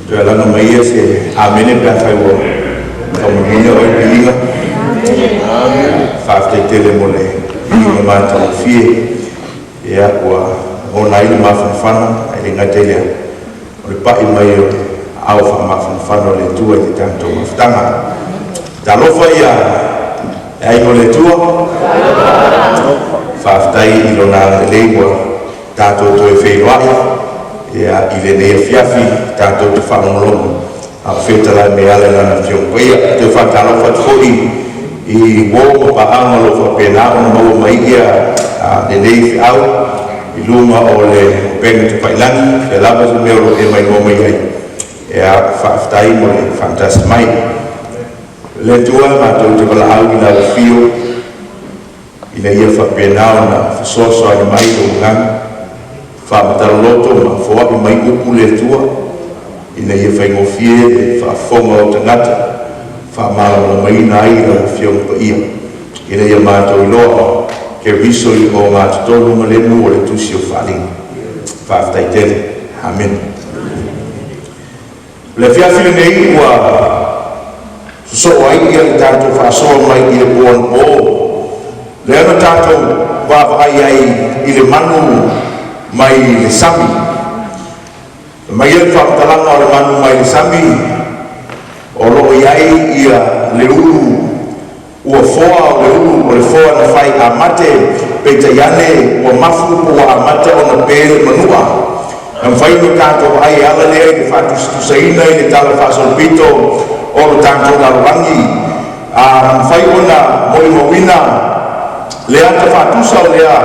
Tuelanga maia se amene pia faiwa kamumina o bilinga fafte tele mole bilinga mata fie ya kwa ona ile mafanfana ile ngatele o pa imai au fa mafanfana le tua de tanto maftanga talofa ya ai mole tua faftai ilona lewa tato to efewa ya ile ne fiafi tanto te famolo a feta la meala na fion ia te fatalo fat foi i wo pa angolo fa pena no mai ia de nei au i luma o le pen te pailani e lava se meo e mai no mai ai ya faftai mo fantas mai le tua ma te bala au ina fio ina ia fa pena na so ai mai do ngang fa mataloto ma fo mai upu le tua ina ia fai ngofie fa fonga o tangata fa mala mai nai na fiong pa ia ina ia mato loa ke riso i o ngā tonu ma le mu o le tusi o whaling fa aftai tele amen le fiafile nei ua so ai ia le tato fa so mai i le buon o le ana tato wa ai i le manu mai le sami mai le whakatalanga o le manu mai le sami o loo iai ia le ulu ua foa o le ulu o le foa na whai a mate pe te iane ua mafu po a mate o na pēle manua na mwhai no tātou ai ala lea i le whatusaina i le tala whasolpito o le tātou na rangi a mwhai ona mori mawina lea ta whatusa o lea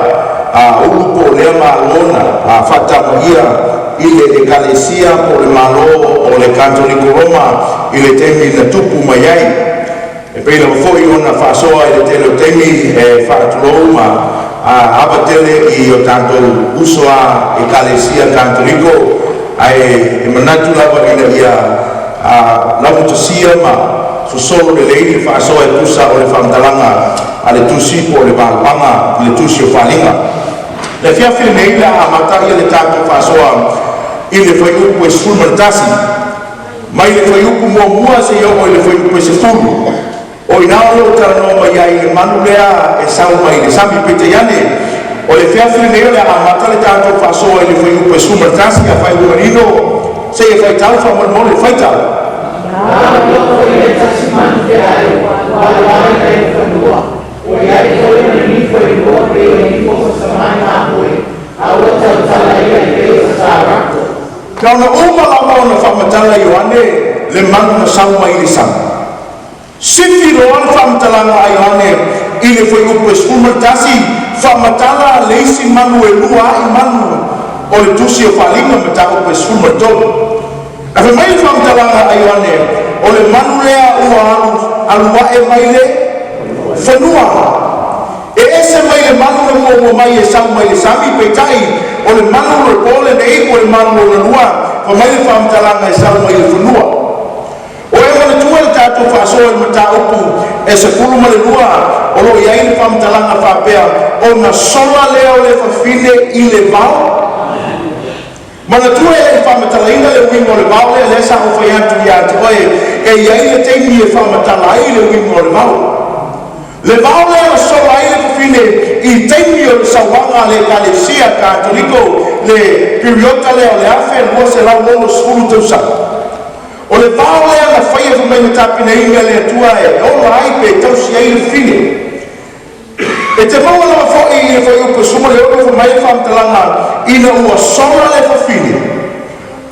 a ulupo lea malona a fatamo ia i le ekalesia po le malo o le katoliko Roma i le temi na tupu mai ai e pei la foi ona fasoa i le tele o temi e fatulou ma a ava tele i o tanto uso a ekalesia katoliko ai e manatu lava ina ia a lavutosia ma sosolo le leini fasoa e tusa o le whamtalanga a le tusi po le balpanga i le tusi o whalinga le fiafile nei la amatai le tato fasoa i le fai upu e sefulu manatasi mai le fai upu muamua se iau o i le fai upu e sefulu o inao leo talanoa mai ai le manu lea e sau mai le sami pete iane o le fiafile nei le amata le tato fasoa i le fai upu e sefulu manatasi a fai umanino se e fai tau whamanmole e fai tau o iai tole na nifo i roa pe o nifo sa samai na hoi a o tau tala ia i peo sa sarako kau na umala o na whamatala i ane le manu na sauma i le sama sifi roan whamatalanga i ane i le fai upo e spumatasi whamatala le isi manu e lua i manu o le tusi o whalinga me tako pe spumatolo a fe mai whamatalanga i ane o le manu lea ua alua e mai le Fanua e ese mai le manu na mo mai e sau mai le sami pe tai o le manu le pole nei o le manu na lua fa mai le whamtalanga e sau mai le Fanua o e mana tua le tātou whaasoa i mata upu e se pulu ma le lua o lo iai le whamtalanga whapea o na sola leo le whawhine i le vau mana tua e whamatalaina le wingo le vau le sa o whaiantu i atu oe e iai le teimi e whamatalai le wingo le vau le vau le ana sola i le whawhine i teimi o le sawanga le kalesia katoliko le periota le o le afe lua se lau lono skulu tausa o le vau le ana whaia whamai na tapina inga le atua e ola ai pe tausi ai le whine e te maua lama fo i le whai upa suma le ono whamai whamtalanga ina ua sola le whawhine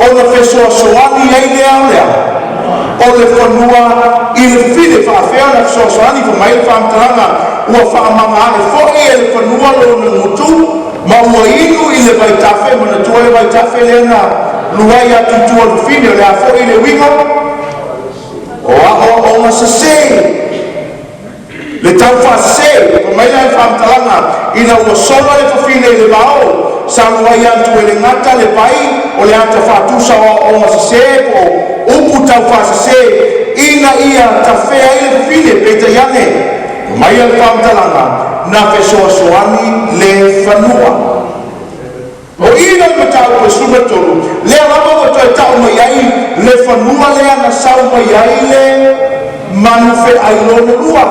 o na whesoa soani ai le au lea o le Fanua i le whine whaafea na whesoa soani whamai whamtalanga ua whaamanga ane fo i le Fanua lo na ngutu ma ua inu i le vaitafe ma na tua le vaitafe le na luai atu tua le whine o le a fo i le wingo o a o sase le tau whasase whamai lai whamtalanga ina ua sola le whawhine i le vao sa luai atu e le ngata le pai o le ata whatusa o sase po upu tau whasase ina ia tawhea i le whine peta iane mai al whamtalanga na whesoa soani le Fanua o ina le matau ko suma tolu le lava o toi tau mai ai le fanua le ana sau mai ai le manu fe ai lona lua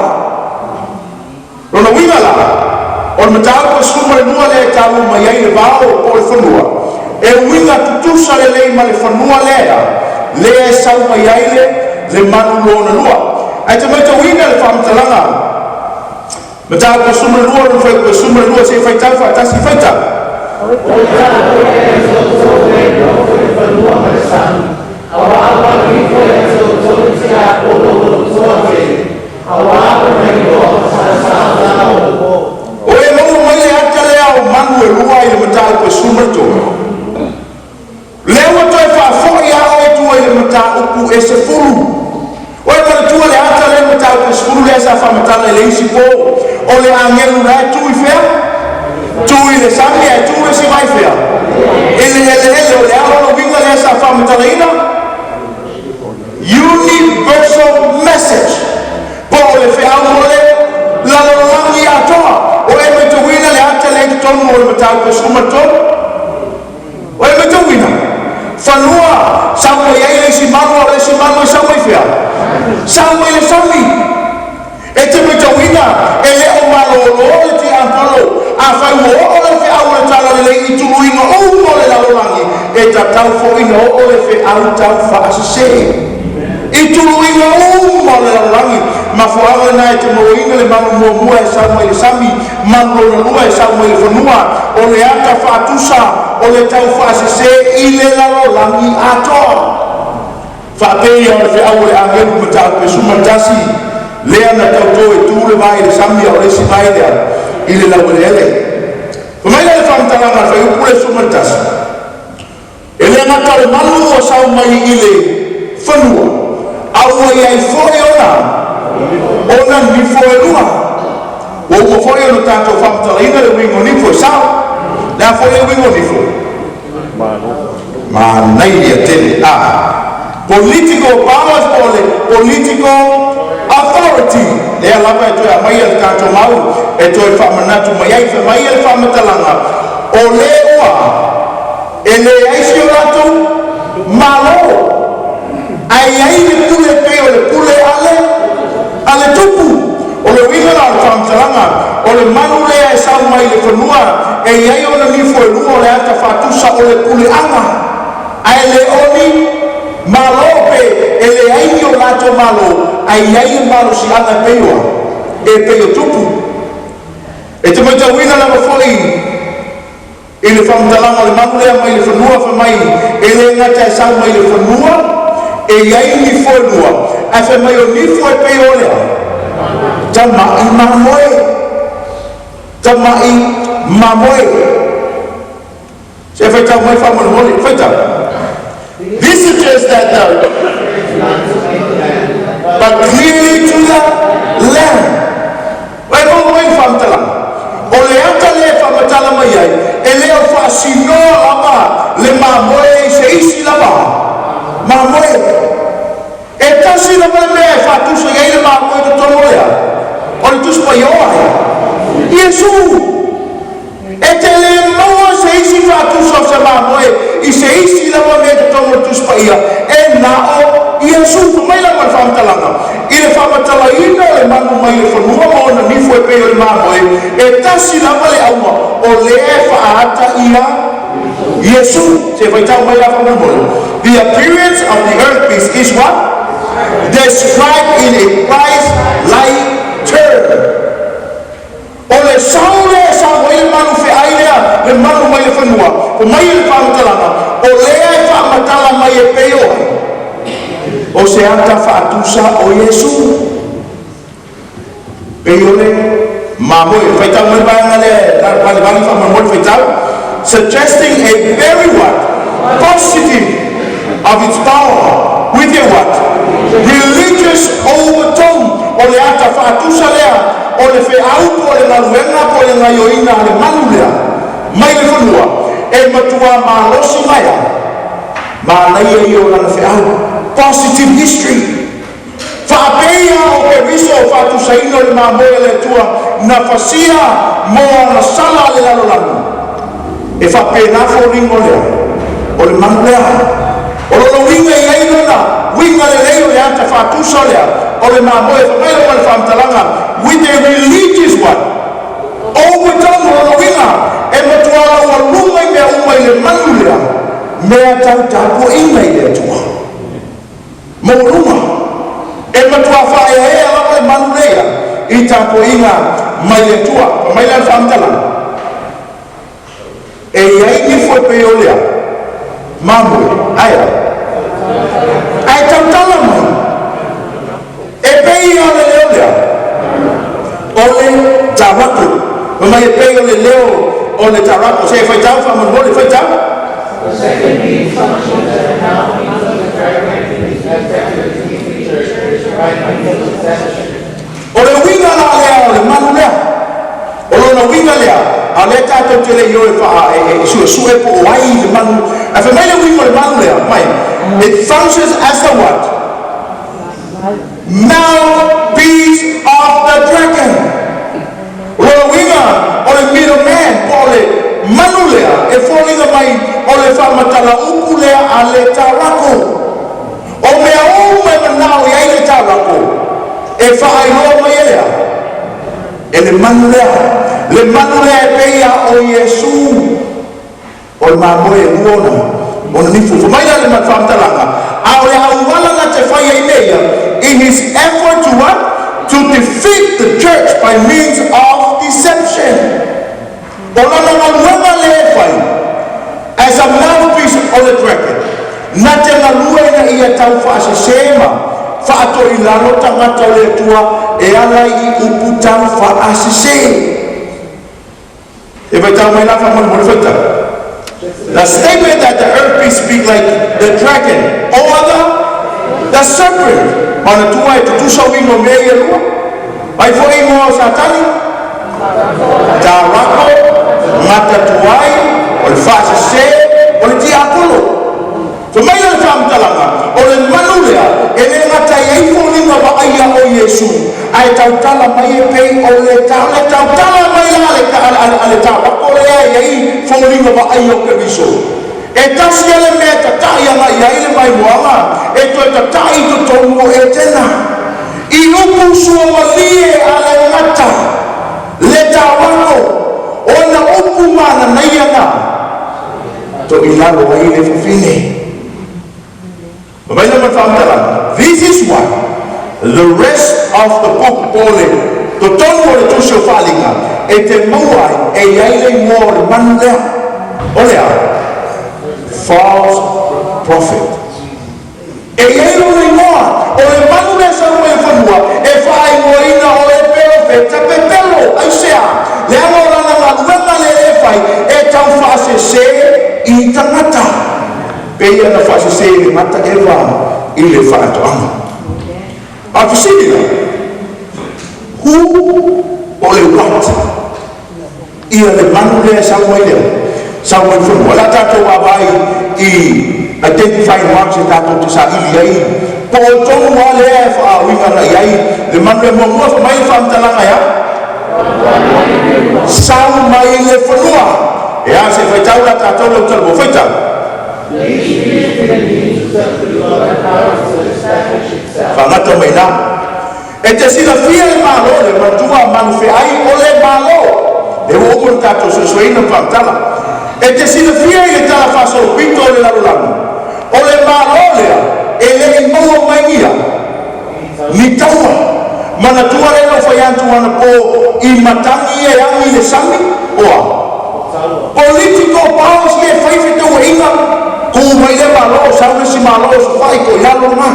lona winga la o le matau ko suma le lua le tau mai ai le vao o le fanua e winga tutusa le lei ma le fanua lea le sau mai ai le manu lona lua ai te mai tau winga le whamatalanga matau ko suma le lua le fai ko suma le lua se fai tau fa tasi fai tau Manu e lua i le matau pe suma to. Leo toi fa foi a o tu i le matau upu e se fulu. O e mana tua le ata le matau pe fulu le sa fa matala le isi po. O le angelu na tu i fea. Tu i le sami e tu e si mai fea. Ele o le alo no vinga le sa fa matala ina. Universal message. Po le fea o le la langi atoa. O e me te wina le ata le tonu o le matau pe suma tonu. O e me te wina. Fanua, samu e ai le si manu o le si manu e samu i fea. Samu e le sami. E te me te wina, e le o malo o le ti ampalo. A fai o le fea o le tala le i tulu inga o le lalolangi. E ta tau fo ina o le fea o tau fa asase. I tulu inga o le lalolangi. Ma fuaga na e te moinga le manu mua e sau mai le sami, manu lona lua e sau mai le fanua, o le ata whaatusa, o le tau whaasese i le lalolangi atoa. Whaapei o le whiau le angelu ma tau pe sumatasi, lea na tauto e tūle mai le sami o le si mai lea, i le lau le ele. Pamaila le whamtalanga whai upu le sumatasi. E le ngata le manu o sau mai i le fanua, au ai ai fōi ona, ona ni foi lua o foi no tanto famtalaina le wingo ni foi sao la foi le wingo ni foi ma nei ya tele political powers political authority le ala pa to mai el tanto mau e to fa manatu mai ai fa mai el famtalanga o le oa ele ai si olato malo ai le pule pe o le pule ale tupu o le winga la whamtalanga o le manu lea e sau mai le whanua e iai o na nifo e lua o le ata whatusa o le pule anga ai le oni malo pe e le aini o lato malo ai iai e malo si anga peioa e peio tupu e te maita winga la mafoi e le whamtalanga le manu lea mai le whanua wha mai e le ngata e sau mai le whanua e iai nifo e lua ai wha mai o nifo e pei o lea tamai mamoe tamai mamoe se whai tau mai wha mole whai tau this suggests that but clearly to the land wai mo mai whamtala o le ata le whamatala mai ai e leo whaasinoa ama le mamoe se isi lava mamoe e tasi na mai mea e whatusa i eile maa koe te tono lea. O le tus pa ioa e. Iesu! E te le maua se isi whatusa o se maa koe i se isi lama mea te tono le tus pa ia. E na o Iesu tu mai lama le whamatalanga. I le whamatala ina le manu mai le whanua mo na nifo e peo le maa koe. E tasi lama le auma o le e whaata ia Iesu. Se whaitau mai la whamamole. The appearance of the earth is what? Described in a Christ-like term. O le saule sa mai manu fe ailea le manu mai le whanua o mai le whamatalanga o lea e whamatala mai e peo o se ata whaatusa o Iesu peo le mamoe whaitau mai baanga le wale wali whamamoe whaitau suggesting a very what? Positive of its power with a what? Religious overtone o le ata whaatusa lea o le whe aupu o le ngaruenga po le ngaioina le manu lea mai le whanua e matua malosi maia ma nei e o lana whe au positive history whaapeia o ke riso o whaatusa ino le mamoe le tua na whasia mo na sala le lalolanu e whapena fōringo lea, o le manu lea, o lo winga i ailona, winga le leo le ata whātusa lea, o le mamoe whamaila o le whamtalanga, with a religious one, overtone o lo winga, e matuala ua lunga i mea umai le manu lea, mea tau tāpua inga i lea tua. Mo lunga, e matua whae hea lapa le manu lea, i tāpua inga mai le tua, whamaila le whamtalanga. E iai ni foi pe o lea mamu aia ai tautala mai e pe o le leo lea o le tarako o mai e pe o le leo o le tarako se fai tau fa mo le fai tau the second means functions that are now means of the dragon is effective to keep the church right means of the o le winga la lea o le manu lea o lo winga lea a le tātou te le io e wha e sue po wai le manu a wha mai le winga le manu lea mai it functions as the what? Mouthpiece of the dragon o lo winga o le middle man po le manu lea e fōlinga mai o le whamatala uku lea a le tarako o mea o mai manao i ai le tarako e wha ai loa mai lea e le manu lea e peia o Yesu o le mamoe e uona o na nifu whamaila le matwhamtalanga a o le hauwalanga te whai ei meia in his effort to what? To defeat the church by means of deception o lana maluanga le e whai as a mouthpiece o le dragon na te ngalua ina ia tau whaase sema whaato i lalo tangata o le tua e ala i upu tau whaase sema if I tell my life, I'm going to the statement that the earth beast speak like the dragon or the serpent on a tua e tutu sa wino mea i rua ai fo ingo o satani tarako mata tuai o le whaasa se o le tia apolo so mai le whamtalanga o le manulea e le ngata i ei fo linga wa aia o Yesu ai tautala mai e pei o le tautala mai ale tarako le ai ei fo linga wa aia o Keriso e tasi ale mea tatai anga i aile mai moanga e toi tatai to tongo e tena i upu sua malie ale ngata le tarako o na upu mana naianga to ilalo wa ile fufine this is why the rest of the book Pauline to tongo le tusho falinga e te mauai e iaile mo le manulea olea false prophet e iaile o le moa o le manulea sa ue Fanua e whae moina o le profeta pepelo aisea le amorana maluenga le e whai e tau whaase se i tangata peia na whaase se i mata e wā i le whaatoanga a fisinina who o le what ia le manulea sa ue lea sa ue Fanua la tātou awai i identifying marks e tātou te sa ili ai po o tongu wa lea e whaawinga na iai le manulea mua mai whaamtalanga ia sau mai le Fanua e a se whaitau la tātou lau talbo whaitau whangata mai nā e te sila fia le malo le matua manu ai o le malo e o umon tātou susueina whaamtala e te sila fia i le tala whasolo pito le larulamu o le malo lea e le i maua mai ngia ni taua mana tua le no whaiantu ana po i matangi e angi le sami oa political powers ke whaifete ua inga ko mai le malo sauna si malo so whai ko ialo ma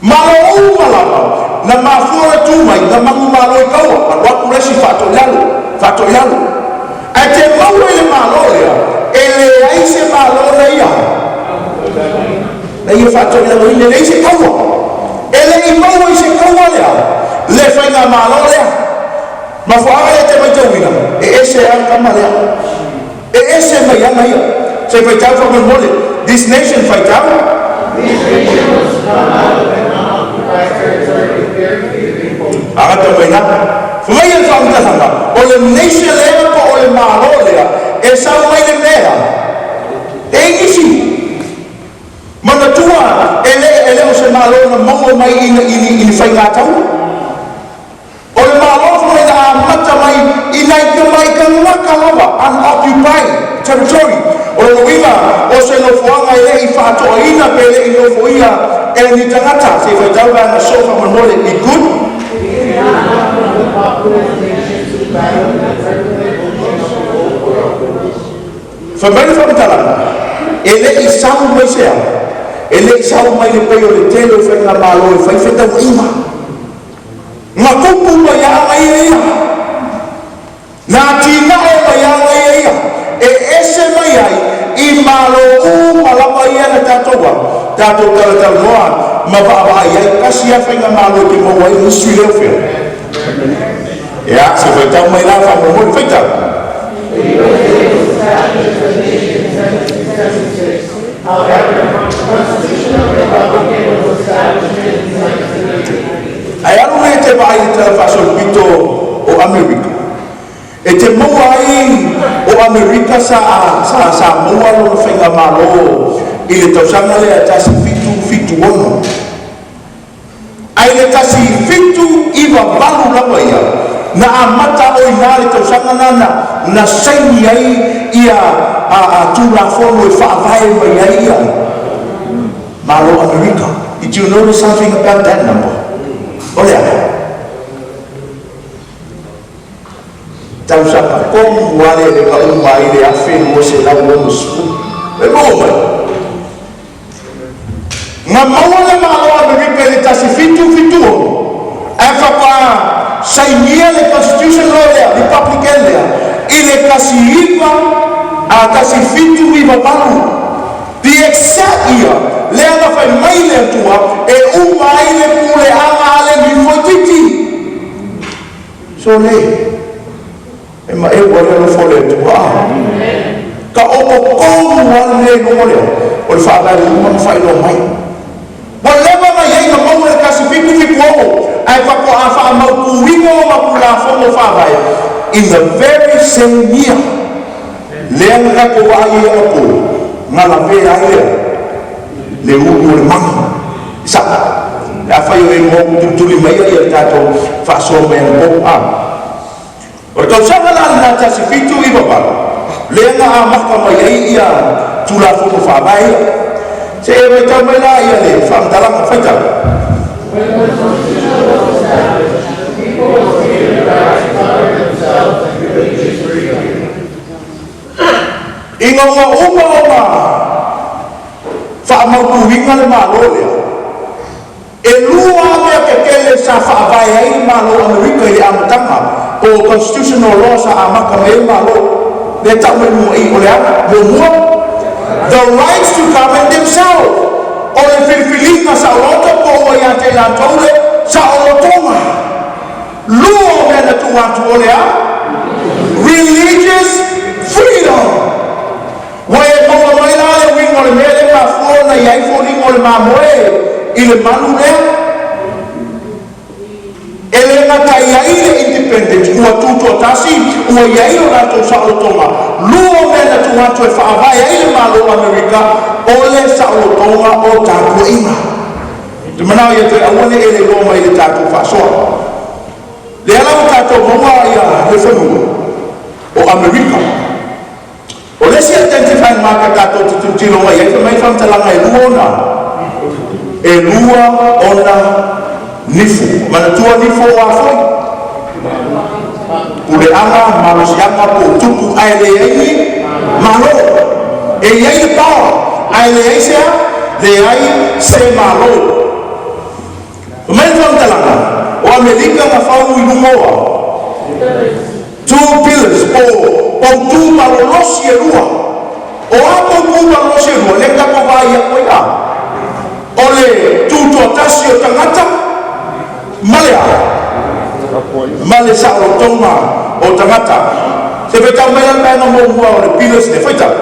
malo umalama na mafura tu mai na mangu malo i kaua ma waku resi whato ialo a te maua le malo lea e le aise malo na ia na ia whato ialo i le aise kaua ele i maua i se kaua lea le whainga malo lea ma whaara e te mai tauina e ese ankama lea e ese mai anga ia se whaitau whakamole this nation whaitau agata mai nā whamai e whaamtalanga o le nation lea po o le malo lea e sau mai ini whainga tau. O le malo mai na mata mai inai ka mai ka ngaka lawa unoccupied territory. O le winga o se no fuanga ele I whātoa ina pele I no fuia e ni tangata se whaitau na sofa manole I good. Whamene whamatalanga ele I samu mai sea ele I samu mai le pei o le tele o whainga malo e whaitau ima ngā kupu mai a ngai eia ngā tina e mai a ngai eia e ese mai ai I malo malapa ia na tātoa tātou taratau noa ma whaava ai ai kasi a whainga malo ki maua I Nisui Leofea ea se whaitau mai la whamomori whaitau ai alu me te vai te fasol pito o Amerika e te moa ai o Amerika sa moa lo whainga malo I le tausanga le atasi fitu ono ai le tasi fitu iwa balu lawa ia na amata o ina le tausanga na saini ai ia tula fono e whaavae mai ai ia malo Amerika. Did you notice something about that number? Olha, tausanga como wale le ka umai le afe mo se la mo su e mo nga maua malo Amerika le tasi fitu e whapa sainia le constitution law lea Republican lea I le kasi iwa a kasi fitu iwa balu the exact year lea na whai mai le tua e umai le pule anga ale ni fotiti so le e ma e wale lo fole tua ka opo komu wale le no leo o le whaadari umam whai lo mai whatever ma yei na mau le kasi fitu omo ai whako a wha mau kuingo ma pula whomo whaavai in the very same year lea nga ko wa i a po nga Lavea ia le umu le Manu sa a whai o e mo tuli mai ia tato whaso mea mo o le kausanga la na tasi fitu I wapara lea nga a maka mai ai ia tula whomo whaavai se e mai tau mai la ia le whamtalanga whaitau inga uma whaamautu hinga le malo lea e lua mea kekele sa whaavai ai malo Amerika I amatanga o constitutional law sa amaka mai malo le tau me mua I o lea mo mua the rights to govern themselves o le filifilika sa roto po o ia te la taule sa olotonga lua mea na tuatu o lea religious freedom Wae maua mai la le wingo le mele ka fuo na iai fuo le mamoe I le Manu lea ele nga tai ai le independence ua tuto tasi ua iai o rato sa olotonga lua mena tu atu e whaavai ai le malo Amerika o le sa olotonga o tātua inga te manao ia te awane ele loma I le tātua whasoa le alau tātua maua ia le Fanua o Amerika o le si identifying marker tātou tututilo mai e mai whamtalanga e lua ona nifu mana tua nifu a foi ule anga marosianga po tupu aile ei malo e ei le pao aile ei sea le ai se malo mai whamtalanga o Amerika nga whau I lungoa 2 pillars o tu malolosi e rua o apo tu malolosi e rua le kapo vai a koe a o le tutuatasi o tangata male sa o tonga o tangata se whetau mea pēna mo mua o le pillars ne whaitau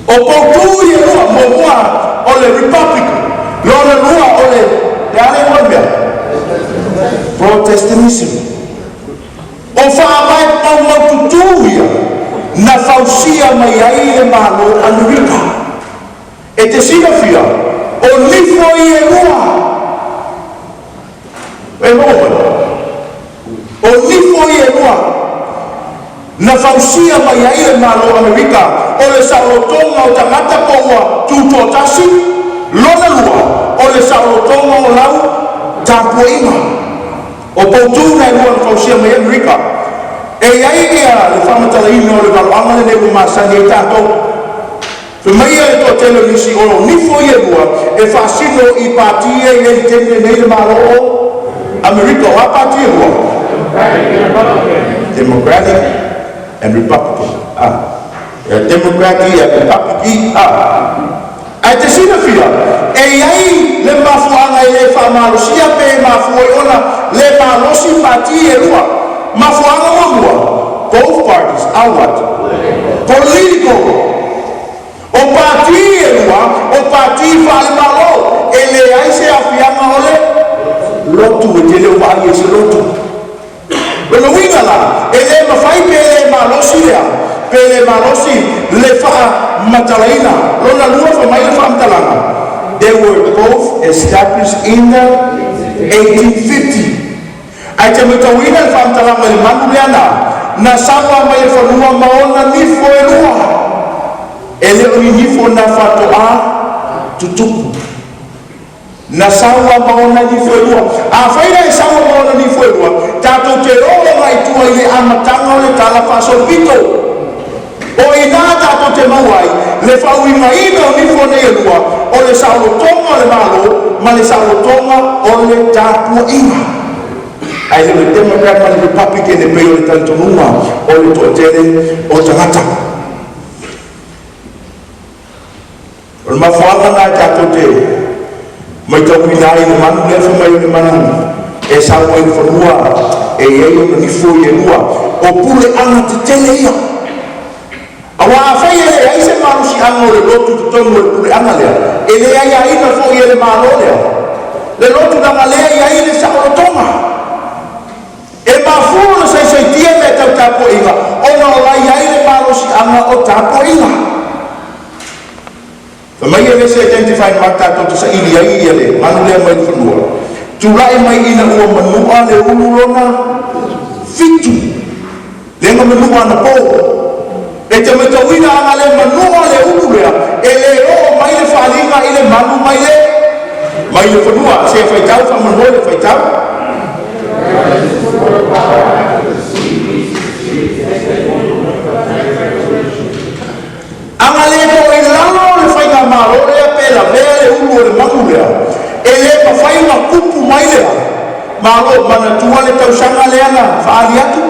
o poutu I e rua mo mua o le Republic lona rua o le ale wambia Protestantism o whaamai pau maututuia na whausia mai ai le malo Amerika e te sinafia o nifo I e lua e o nifo I e lua na fausia mai ai le malo Amerika o le saulotonga o tangata koua tutotasi lona lua o le saulotonga o lau tapuinga o poutunga e lua na fausia mai Amerika e ai ia le whamatalaina o le waloanga le nebu masani e tātou Maia e to tele nisi o nifo I e lua e whasino I patia I e tene nei le malo o Amerika o a patia lua Democratic and Republican. Democratic and Republican. Ai te sinafia e ai le mafuanga I le whamalosia pe mafua I ona le malosi patia e lua mafuanga mamua. Both parties are what? Political. O pati e lua, o pati whale malo, e le ai se afianga ole, lotu e te leo wai e se lotu. Wena winga la, e le mawhai pe le malosi lea, pe le malosi le wha matalaina, lona lua wha mai le wha matalanga. They were both established in the 1850. Ai te mitawina le wha matalanga le Manu leana, na sawa mai e Fanua maona nifo e lua. Ele o nifo na fatoa tutupu na sawa maona nifo e lua a whaira e sawa maona nifo e lua tato te roa mai tua I le amatanga o le tala whasolpito o ina tato te mauai le whauinga ina o nifo ne e lua o le saulotonga o le malo ma le saulotonga o le tapua inga ai le Democrat ma le Republican e peo le tantonunga o le toetele o tangata o le mafuanga na tato te mai tau inai le manu lefa mai le manu e sawa I le Fanua e iei o nifo I e lua o pule anga te tele ia awa awhai e le ai se marusi anga o le lotu te tongu le pule anga lea e le ai aina fo I le malo lea le lotu nanga lea I ai le saulotonga e mafua na saisaitia me tau tapo inga ona o lai ai le marusi anga o tapo inga Mai ele se identify mata to sa ili ai ele manu le mai Fanua tulai mai ina o manua le ululona fitu le manua na po e te metawina ana le manua le ululea ele o mai le falinga ile manu mai le Fanua se fai tau fa manua le fai tau ana le ko ilalo le fai nga malo le pe Lavea le ulu le Manu lea e le pa fai nga kupu mai lea malo mana tua le tausanga le ana whaali atu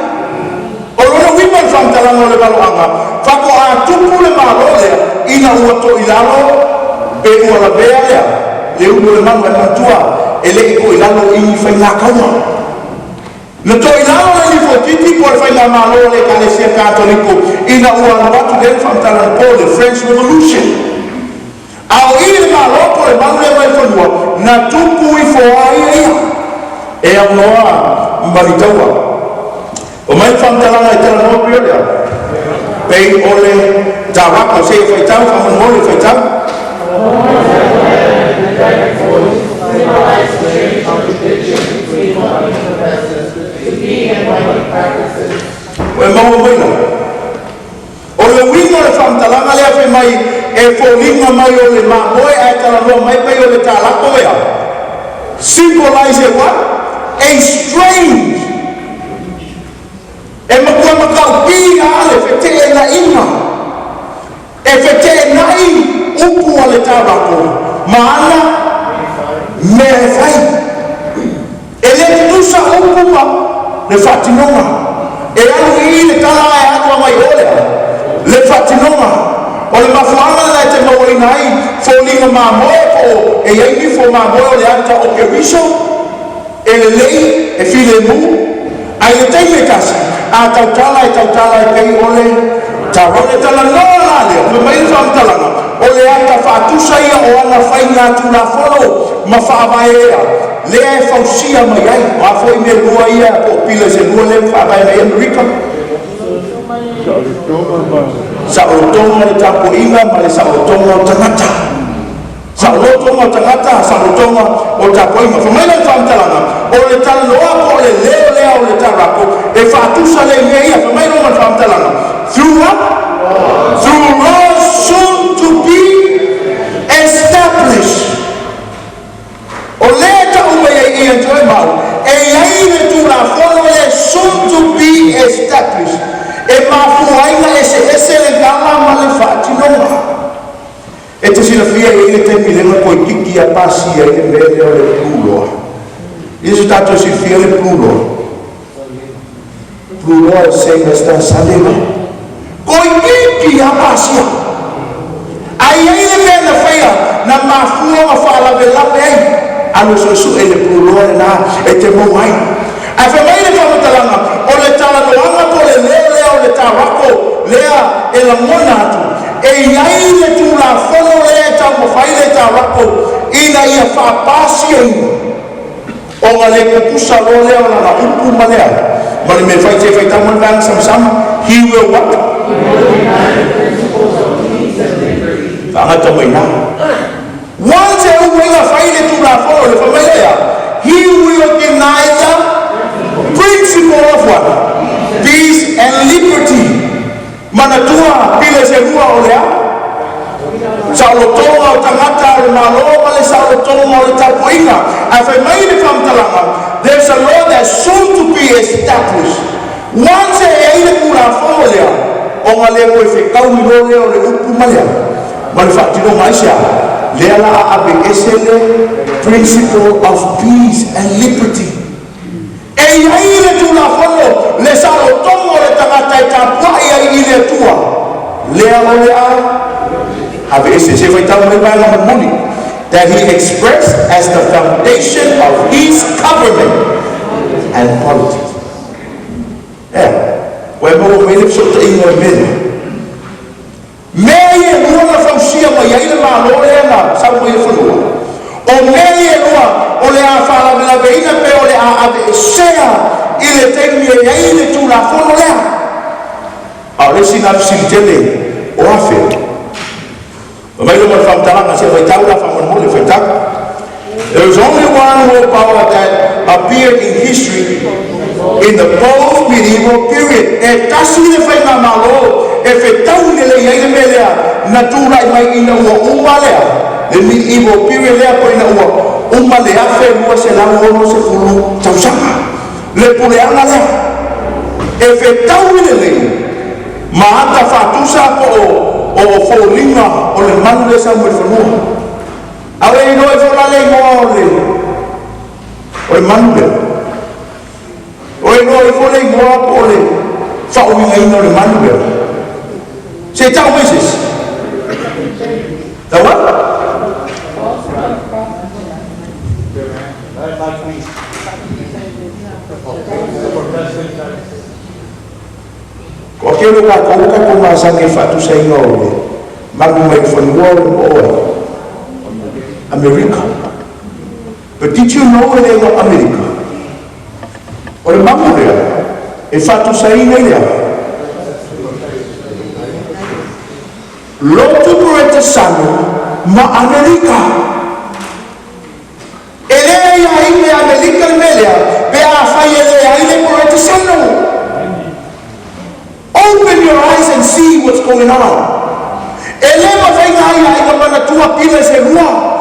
o lona wima le whamtalanga le baloanga whako a tupu le malo lea ina ua to ilalo pe ua Lavea lea le ulu le Manu le matua e le ko ilalo ini fai nga kaua na to ilalo le li fotiti po le fai nga malo le kalesia katoliko ina ua na watu le whamtalanga po le French Revolution au ile malo po le Manu le mai Fanua na tupu I foai ia e au noa mbalitaua o mai whamtalanga I tala noa pio lea pei ole tawako se whaitau whamangole whaitau Oe maua maina o le winga le whamtalanga lea whi mai e fōlinga mai o le mamoe ai tala noa mai pai o le tālako ea symbolize e what? A strange e makua makau pia ale whetee na inga e whetee nai upu a le tālako maana me e whai e le tusa upu ma le whatinonga e anu I le tala e atua mai olea le whatinonga o le mafuanga na te mawaina ai fōlinga mamoe po e iei ni fō mamoe o le ata o ke riso e le lei e file mu ai le teime kasi a tautala e kei ole tarone tala noa la lea me mai le whamtalanga o le ata whaatusa ia o ana whainga atu la whono ma whaavae ea lea e whausia mai ai a fo I me lua ia po pila se lua le whaavae mai Amerika sa o tonga le tapo inga ma le sa o tonga o tangata Sa lotonga tangata, sa lotonga o tapoinga. Famaila whamtalanga, o le taloa o le leo o le tarako, e whatusa le mea, famaila man whamtalanga. Through what? Through laws soon to be established. O lea ta ume e ia joe mau, e iaile tu la fono le soon to be established. E mafuaina ese le gama ma le whatinonga. E te sila fia e ile te milema koe kiki a pasi e ile mele o le pūloa. Iesu tato si fia le pūloa. Pūloa e same as the salema. Koe kiki a pasi a. Ai e ile mele whaia na mafua ma whaalawe lape ei. Alo so su e le pūloa na e te mouai. A whamai le whamatalanga o le talanoanga po le lea o le tarako lea e la mona atu. E iai le tu la fono le ta mo fai le ta rako ina ia fa pasio o nga le kupusa lo le o la upu malea ma le me fai te fai tamu bang sam he will what fangata mo ina once e uwenga fai le tu la fono le familia he will deny the principle of what peace and liberty. Manatua pile se rua o lea saulotonga o tangata o maloma le saulotonga o le tapuinga a whai mai le whamtalanga there's a law that's soon to be established once e eile kura whomo lea o nga lea koe whekau i lo lea o le upu malea ma le whaatino maisia lea la a abe ese le principle of peace and liberty. E iaile tu la whono le saulotonga o le tangata e tapua i le tua lea o lea have ese se vai tau mai banga muli that he expressed as the foundation of his government and politics. Wai mo mele so te ingo mele mei e lua na fausia mai ai le malo lea na sa mo e whanua o mei e lua o le a whala mela veina pe o le a ave e sea i le teimi e ai le tu la whono lea a le sina silitele o afe mai lo man whamtalanga se vai tau la whamanmole whai tau. There is only one world power that appeared in history in the post-medieval period. E tasi le whai ngā malo e whetau le le iai me lea na tūrai mai ina ua umma lea le medieval period lea po ina ua umma lea whe mua se lau ono se fulu tausanga le puleanga lea e whetau le le maata whatusa po o fōlinga o le manu le sa mo Fanua. Awe i noe wholale moa o le manu le. O i noe wholale moa o le whauinga ina o le manu le. Se tau meses. Ta what? Ko kero ka kouka ko masange fatu sa inga ole magu mai Fanua o America. But did you know ele no America? O le magu lea e fatu sa inga lea lotu porete sano ma America ele ia ine America le melea pe a fai ele ia ine porete sano. Open your eyes and see what's going on. Elema whainga ia ina mana tua pile se rua.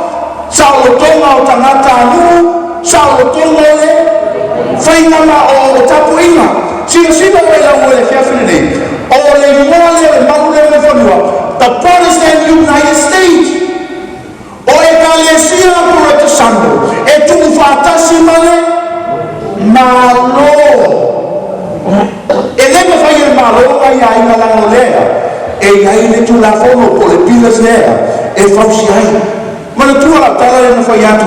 Saulotonga o tangata anu, saulotonga le, whainga ma o tapuinga. Sina wai lau le whiawhine nei. O le moa le maru le Fanua, the Protestant United States. O e ka le sia porete sando, e tu whatasi male, malo. Elema fai il malo ai ai na la lea e ai le tu la fono po le pilas lea e fausi ai ma le tu la tala le fai atu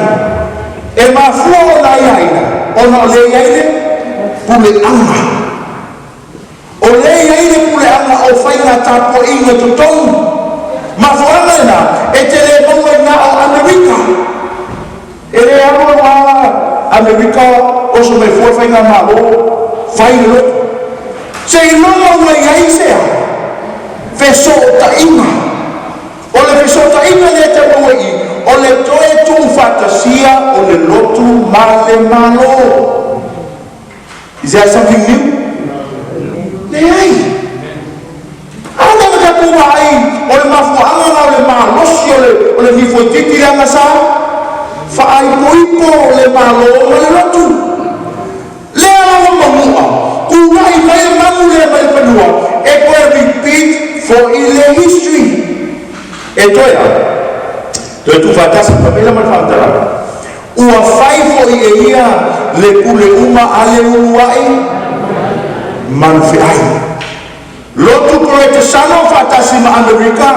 e ma fuo la ai o no le ai le pule anga o le ai le pule anga o fai na tapo inga tutong ma fuana na e te le mongo na o America e le amo a America o so me fuo fai na malo fai lo se ilonga ua iai sea whesota inga o le whesota inga le te ua i o le toe tu fatasia o le lotu ma le malo. Is that something new? Le ai. Ana ka pua ai o le mafuanga na o le malosi o le nifotiti anga sa. Fa ai poipo o le malo o le lotu. Le ala mamua. Kuna i mai mamu le mai Fanua. E koe repeat for ile history. E toia. Toi tu fatasi pamela mai famtara. Ua fai fo i ia le pule uma ale uai. Manfi ai. Lotu korete sano fatasi ma Amerika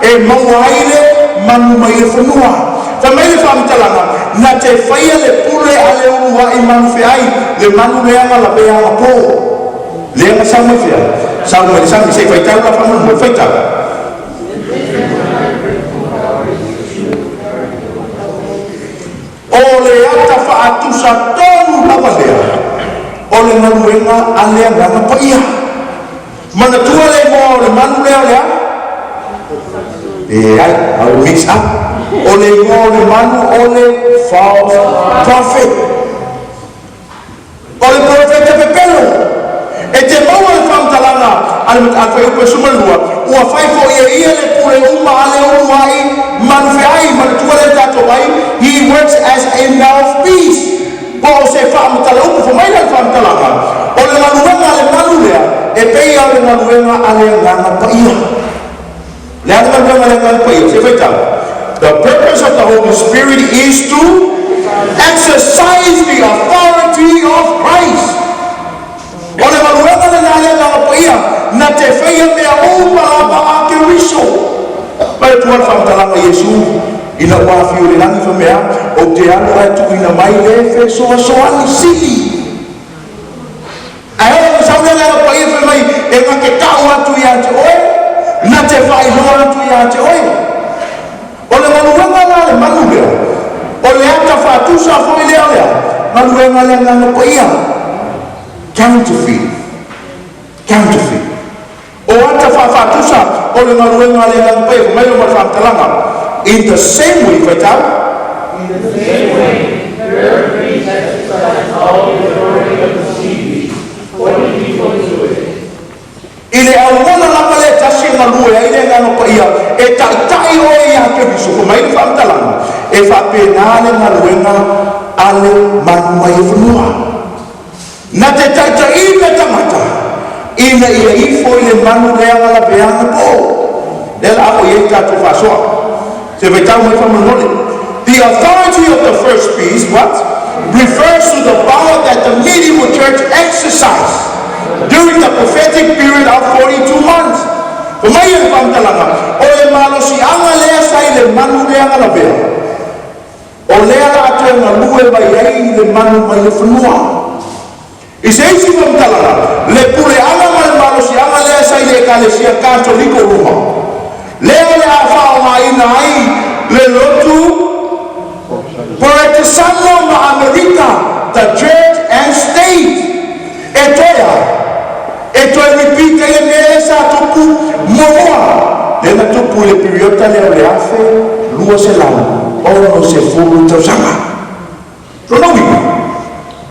e mauaile manu mai e Fanua. Tamai le famtalanga na te faia le pule ale uai manfi ai le manu leanga Lavea po. Leanga sa mai fia. Sa mai sa mi se faitala la famu mo faitala. O le ata faatusa tonu lava lea. O le manuenga alea ngana pa ia. Mana tua le mo le manu lea lea. E ai, au mix up. O le mo le manu o le false prophet. O le profeta pepelo. E te maua le whamtalanga ale mat alwhai upe sumalua. Ua whai fo ia le pule uma ale uai manwhi ai mana tua le tato ai. He works as a mouthpiece. Po o se whaamutala upu fo mai le whamtalanga. O le manuenga ale manu lea. E pei au le manuenga ale ngana pa ia. Le ale manuenga ale ngana pa ia. Se whaitala. The purpose of the Holy Spirit is to exercise the authority of Christ. O le manuenga le ngana ngana pa ia. Na te whaia mea uma ba ake riso. Pai tuan whamtalanga Yesu. Ina wafi o le langi whamea. O te anu atu ina mai le fe soa soani sili. Ai o saunga ngana pa ia whamai. E ngake tau atu ia te oe. Na te whai loa atu ia te oe. O le manuenga la le manu lea. O le ata whatusa fo i lea lea. Manuenga le ngana pa ia. Counterfeit. Counterfeit. O ata whatusa o le manuenga le ngana pa ia. Mai o marwhamtalanga. In the same way, Vital. In the same way, their priests exercise all the authority of the sea, for the people to it. Ile awona la pale tasi malue ile ngano pa ia e tai o ia ke bisu ko mai famtalanga e fa penale maluenga ale manu mai Fanua. Na te tai ile tamata. Ina ia ifo ile manu leanga Lavea po. Dela o ia tatu fasoa. The authority of the first piece, what? Refers to the power that the medieval church exercised during the prophetic period of 42 months. Kumayan pamtalanga. O le malo si anga lea sai le manu leanga Lavea. O lea ato e malue mai ai le manu mai Fanua. Iseisi pamtalanga. Le pule anga mai malo si anga lea sai le kalesia katoliko Roma. Lea le afao maina ai le lotu Pentecost ma Amerika, the church and state. E toi repeat le mele sa tupu moa. Le na tupu le periota le afe lua se lau. O se fulu tau sanga. Tona wipi.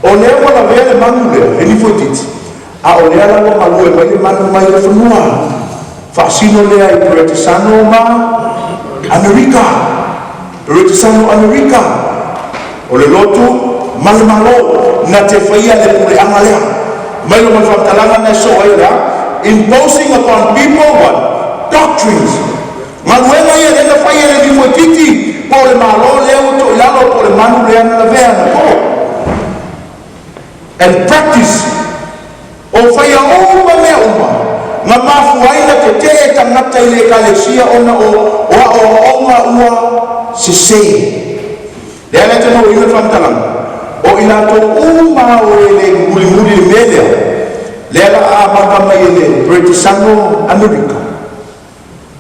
O lea wa Lavea le manu lea, e ni fotiti. A o lea la wa malue mai le manu mai le Fanua. Fasino lea i Pentecost ma Amerika. Pentecost Amerika. O le lotu malo na te whaia le pule anga lea. Mai lo man whamtalanga na so ai lea. Imposing upon people what? Doctrines. Manuenga ia le na whaia le nifo titi. Po le malo leo to ilalo po le manu lea na Lavea na po. And practice. O whaia uma mea uma. Nga mafu aina te te tangata i le kalesia ona o onga ua sisei. Lea le tena o ina whamtalanga. O ina to uma o le muli le melea. Lea la a maka mai le Pentecost Amerika.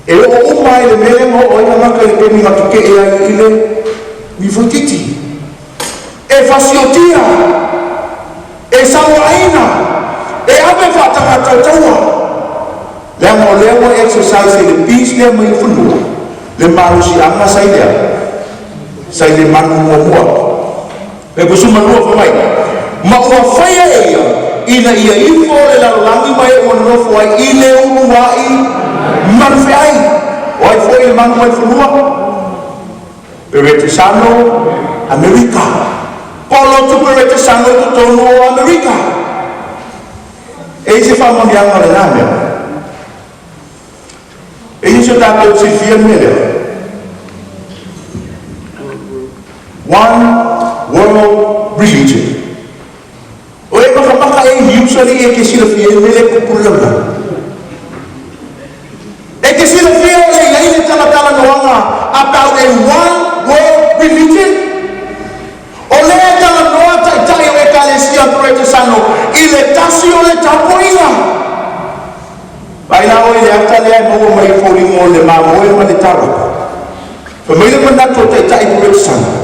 E o uma i le melea mo o ina maka le peni matuke e ai i le mifotiti. E fasiotia. E sawaina. E abe whatangata taua. Lea mo exercise le peace le mai Fanua. Le malusi anga sai lea. Sai le manu mua. Pe kusuma lua whamai. Ma ua whaia ea, ina ia ifo le lalangi mai o nofo ai, i le unu wai, manwhi ai. O ai fo i le manu mai Fanua. Perete Sano, Amerika. Polo tu perete Sano tu tono Amerika. E se whamoni anga le nāmea. E se tātou si fia mele. One world religion. O e makamaka e hiusari e ke sila fia mele kupulanga. E ke sila fia o le iaile talatala noanga about a one world religion. O le tala noa tai o e kalesia perete Sano i le tasi o le tapoina. Paina o e le ata lea maua mai fōringo le mamoe ma le taraka. Pamaila manato tai perete Sano.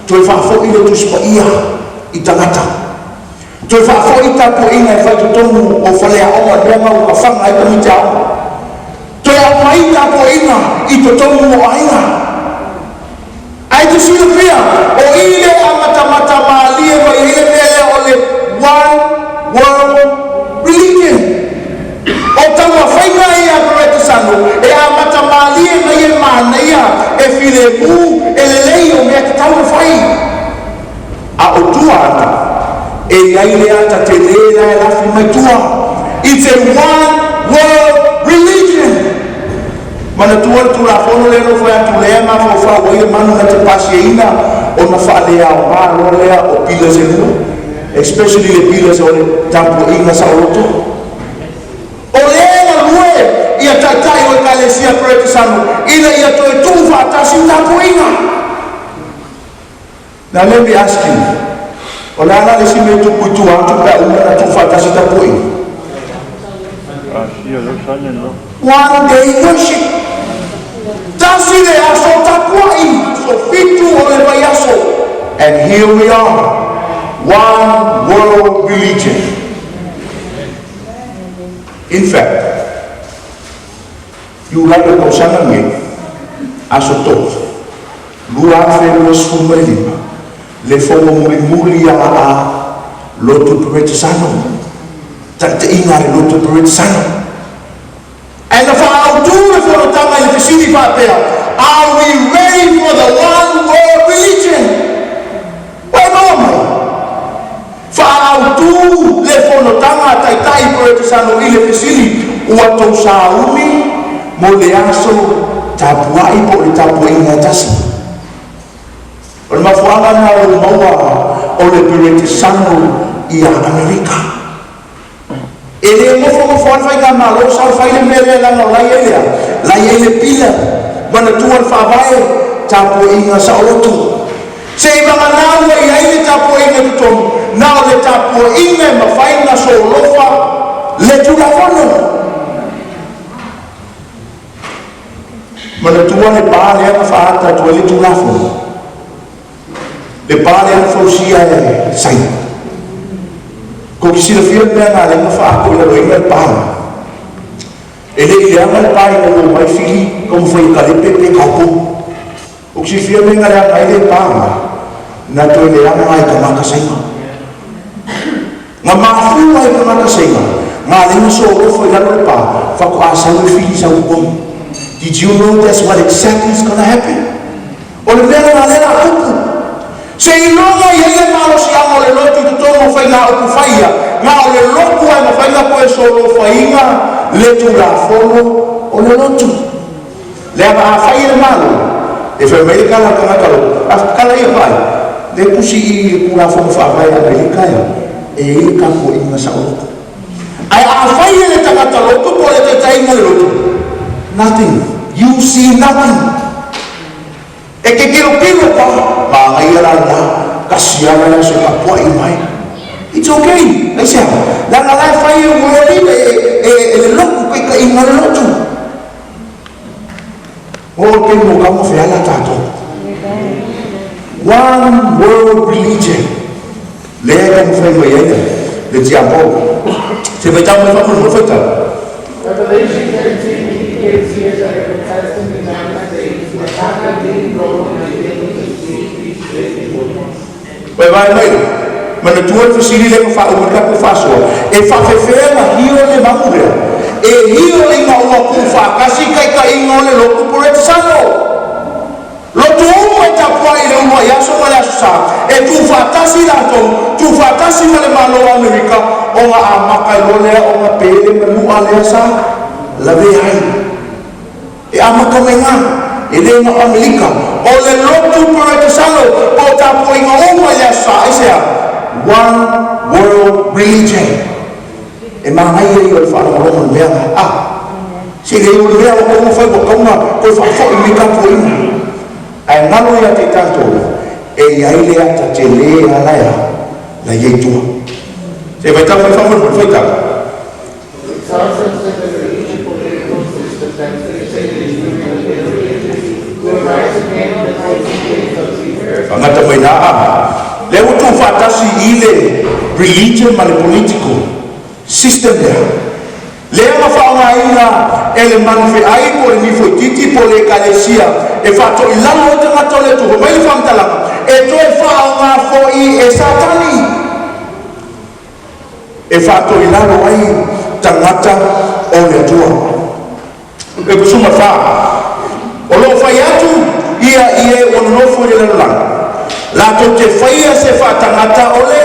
Toi whafo i le tuspa ia i tangata. Toi whafo i tapo ina e whaitutongu o whalea oma neanga o ka whanga e kamite au. Toi au mai tapo ina i totongu o aina. Ai te sila pia o i le amata maalie wa i le mele o le one world religion. O tanga whainga e a perete Sano e amata maalie na i e māneia e while mu e le lei o mea te tau whai. A o tua ata, e iai le ata te leila e lafi mai tua. It's a one world religion. Mana tua le tura whono le no whai atu lea ma whau whau e manu na te pasi e ina o na wha lea o maa no lea o pila se nua. Especially le pila se o le tampu ina sa roto. O lea na lue ia tatai o e kalesia perete Sano ina ia toe tu whatasi tampu ina. Now let me ask you, o la ala le si me tu kutu atu ka una na tu whatasi tampu ina. One day worship. Tasi le aso tapuai, so fitu o le vai aso. And here we are, one world religion. In fact, you like to kosana nge, aso tot. Lua fe los fumelima, le fomo muli a lotu perete Sano. Tante inga le lotu perete Sano. And if I do it for the time I see are we ready for the one world religion? Well, no. For I do le for the time tai perete Sano i le fisili ua tau saumi mo le aso tapuai po le tapuai na tasi. O le mafuanga na o maua o le perete Sano i a Amerika. E le mofo alfai ka malo sa alfai le mele la no la ele pila mana tuan fa vai tapo inga sa otu se ba na wa ia ile tapo inga to na le tapo inga ma fai na so lofa le tu la fono mana tuan le pa le fa ta tu le tu la fono le pa le fo sia sai ko ki sila fia mea nga lenga whaako ila roi mai pāna. E le i leanga le pāi na lo mai whili komu whai ka lepe pe kaupo. O ki fia mea nga leanga i le pāna na toi leanga ai ka maka saima. Nga maafua ai ka maka saima. Nga lenga so ofo i lalo le pā whako asau e whili sa upomi. Did you know that's what exactly is going to happen? O le mea nga lena kupu. Se ilonga i ele malo si amo le lotu tu tomo fai na upu faia. Nga o le loku ai ma fai na koe solo fainga le tu la fono o le lotu. Le ama a fai le malo. E fai mei kala kanga kalo. A kala ia fai. Le kusi i kula fono fa fai a mei kaya. E i kako inga sa loku. Ai a fai le tangata lotu po le te tainga le lotu. Nothing. You see nothing. E ke kiro pa, mga iarana, kasiyana lang sa kapwa imay. It's okay. Ay siya, nangalay fire worry, loko kay kaingan loto. O, mo ka mo fiala tato. One world religion. Lega mo fay mayena, le diabo. Se may tamo pa mo fay ta. Revelation 13 indicates here that it has been denied that the attack of the throne and the vai mai mana tua fasili le fa o ka faso e fa fefela hio le mamure e hio le mau ku fa kasi kai kai ngole lo ku pore sano lo tu mo ta poi le mo ya so la sa e tu fa tasi la tu fa tasi le malo America o nga amaka lo le o nga pele mu ale sa Lavea e amaka menga e le nga America o le lo tu pore sano o ta poi nga o mo ya sa isia one world religion e mana ia i fa no mo mea si le o mea o mo fa ko ma ko fa fo i ka po i ai ngalo ia te tanto e ia ile ata te le ala ya na ye tu se vai ta fa mo foi ta Angata mai na le o tu fatasi ile religion ma le political system there le ma fa nga ina ele manfe ai po ni fo titi po le kalesia e fatto il lano te ma tole tu mai fa mtala e to e fa nga fo i e satani e fatto il lano ai tangata o le tua e kusuma fa o lo fa yatu ia o no fo le lano la te faia se fa tangata ole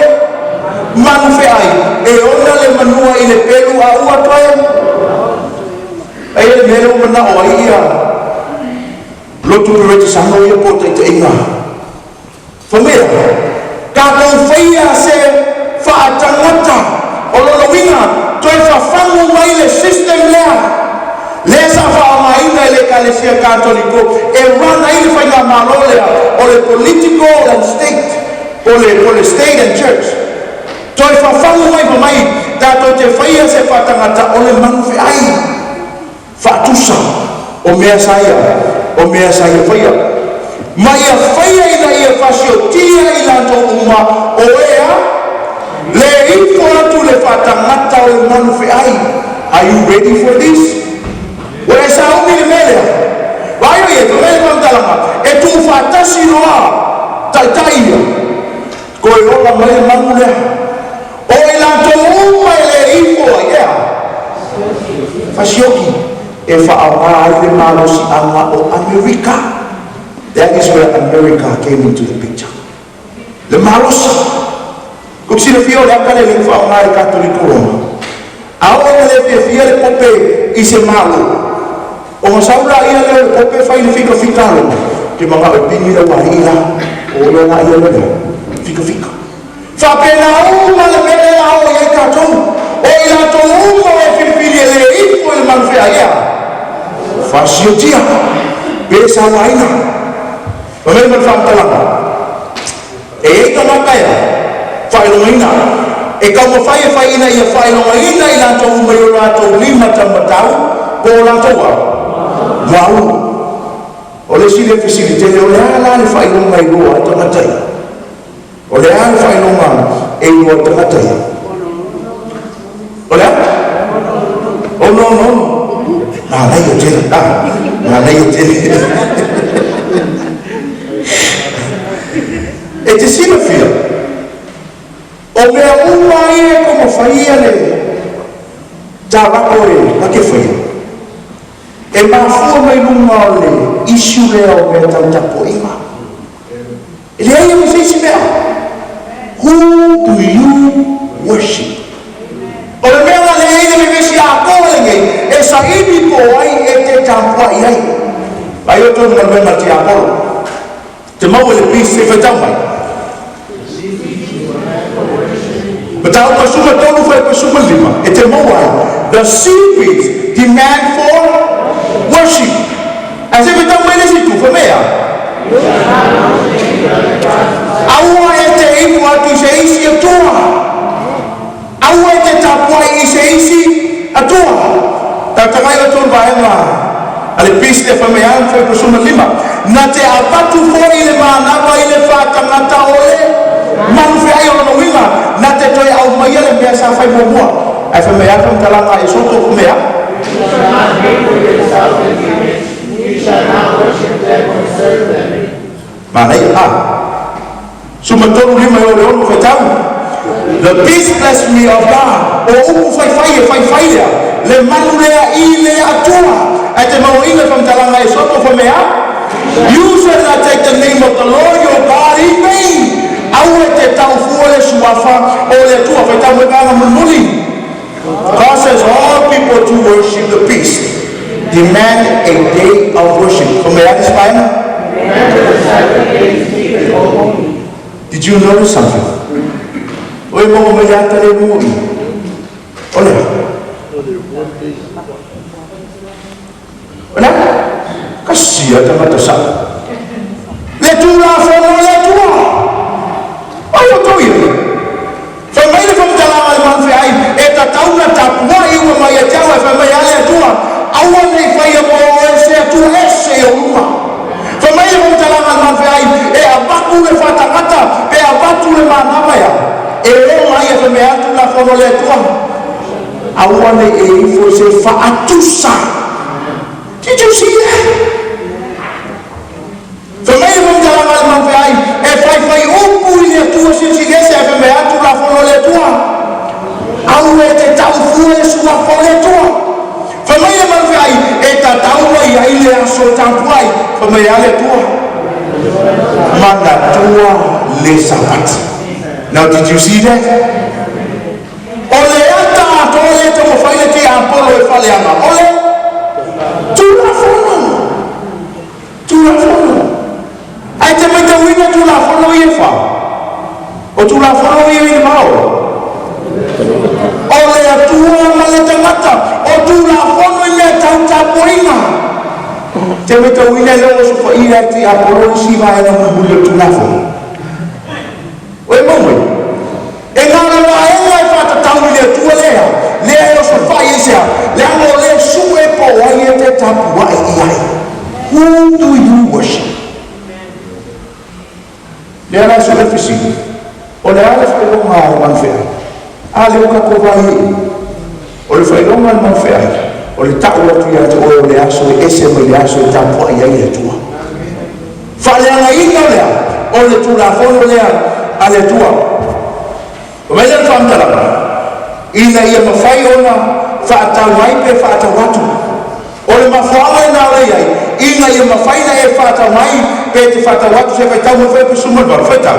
manu fe ai e ona le manua i le pelu a ua toe ai le mero mana o ai ia lotu rete sano ia po te inga famera ka kon faia se fa tangata o lo winga toe fa fangu mai le system lea le sa fa mai le kalesia católico e rana il fa nga malole o le political and state o le state and church toi fa fangu mai da to te faia se fa tangata o le manu fe ai fa tusa o mea saia faia mai a faia ina ia fasio tia ila to uma o ea le info atu le fa tangata o le manu fe ai are you ready for this? Wala sa umi mele. Bayo ye to mele mandalama. E tu fatasi noa taitaia. Ko e ola mele mangule. O ila to uma ele info ya. Fasioki e fa awa le malo si anga o America. That is where America came into the picture. Le malos. Kung sino fio le akale le fa awa le Katoliko Roma. Awa le fia le pope i se malo. O saura ia le pope fai le fika lo ke manga o pini le warila o le na ia le fika fa pena o ma le mele la o ia katou o ia to o e filifili le info le manfe ia fa siotia pe sa waina o me fa tala e ka makaya fa lo ina e ka mo fai ina ia fa lo ina ila to mo yo la to lima tamatau ko la to wow ole sile facilite le ole ala le fai no mai lo to matai ole ala fai no ma e lo to matai ole oh no na lai yo tele na lai yo tele e te sila fia o me uma e como faia le tawa ore ma che faia e mafua mai lunga o le isu lea o mea tau tapo ima e lea ia mawhisi mea who do you worship o le mea la lea ina me mesi a koa ngei e sa ini ko ai e te tampua i ai ai o tonu na mea mati a koa te mau e le pisi e whaitau mai Matau pasuma tonu whai pasuma lima e te mau ai the CPs demand for worship. As if it's a ministry to Fumea. Aua e te ipu atu se isi atua. Aua e te tapua i se isi atua. Tatangai o tonu vaenga. Ale pisi te Fumea fai pasuma lima. Na te apatu fo i le manava i le whātangata ole. Manu ai o na winga. Na te toi au mai le mea sa fai mua. Ai Fumea fai talanga e soto Fumea. You shall not hate for yourself and image. You shall not worship them or serve them. Mana ia so Sumatoro lima o le ono fetau. The peace bless me of God. O upu fai le manu lea I lea atua. E te mauinga whamtalanga e soto whamea. You shall not take the name of the Lord your God in vain. Aue te tau fuole suafa o le tua fetau me kanga mulmuli. God says all people to worship the peace. Demand a day of worship. Whamea this final? Did you notice something? Oi mo me ya tare mo. Ole. Ona? Kasia tama sa. Le tua fono le tua. Ayo to ye. Fa mai le fam tala al man fi ai e ta tauna ta wa I wa mai ta wa fa mai ale tua. Awan nei fa ye mo se tu esse o uma. Fa mai le fam tala al man fi ai e abaku le fa takata pe abatu le manama ya. E o mai e me atu la fono le tua. Awane e fo se fa atusa. Did you see that? For me mo jala mal man fe ai e fai upu le tua se si gese e me atu la fono le tua. Awe te tau fu e sulla fono le tua. For me man fe ai e ta tau ai ai le aso tampuai for me ale tua. Manda tua le sabat. Now, did you see that? Ole ata tole to mo faile ti apolo e fale ama. Ole tu la fono. Ai te mai te wina tu la fono I fa. O tu la fono I mao. Ole atua male te mata. O tu la fono I me tau tapoina. Te mai te wina le o so fa I ti apolo si va e na mo tu la fono. Oi mamãe, e nada mais vai fazer tão ele tua lea o sofá isso lea o le sue po aí te tapu ai who do you worship? Lea na sua oficina o lea le foi uma manfea ali o capo vai o le foi uma manfea o le tapu tu ia te o le aso esse me le aso tapu ai tua fale ai não lea o le tu la fono lea ale tua. Mai le famtala. Ina ia mafai ona fa mai pe fa watu. O le mafai na le ai. Ina ia mafai na e fa mai pe te fa watu se fa tau mo fa pe suma ba fa tau.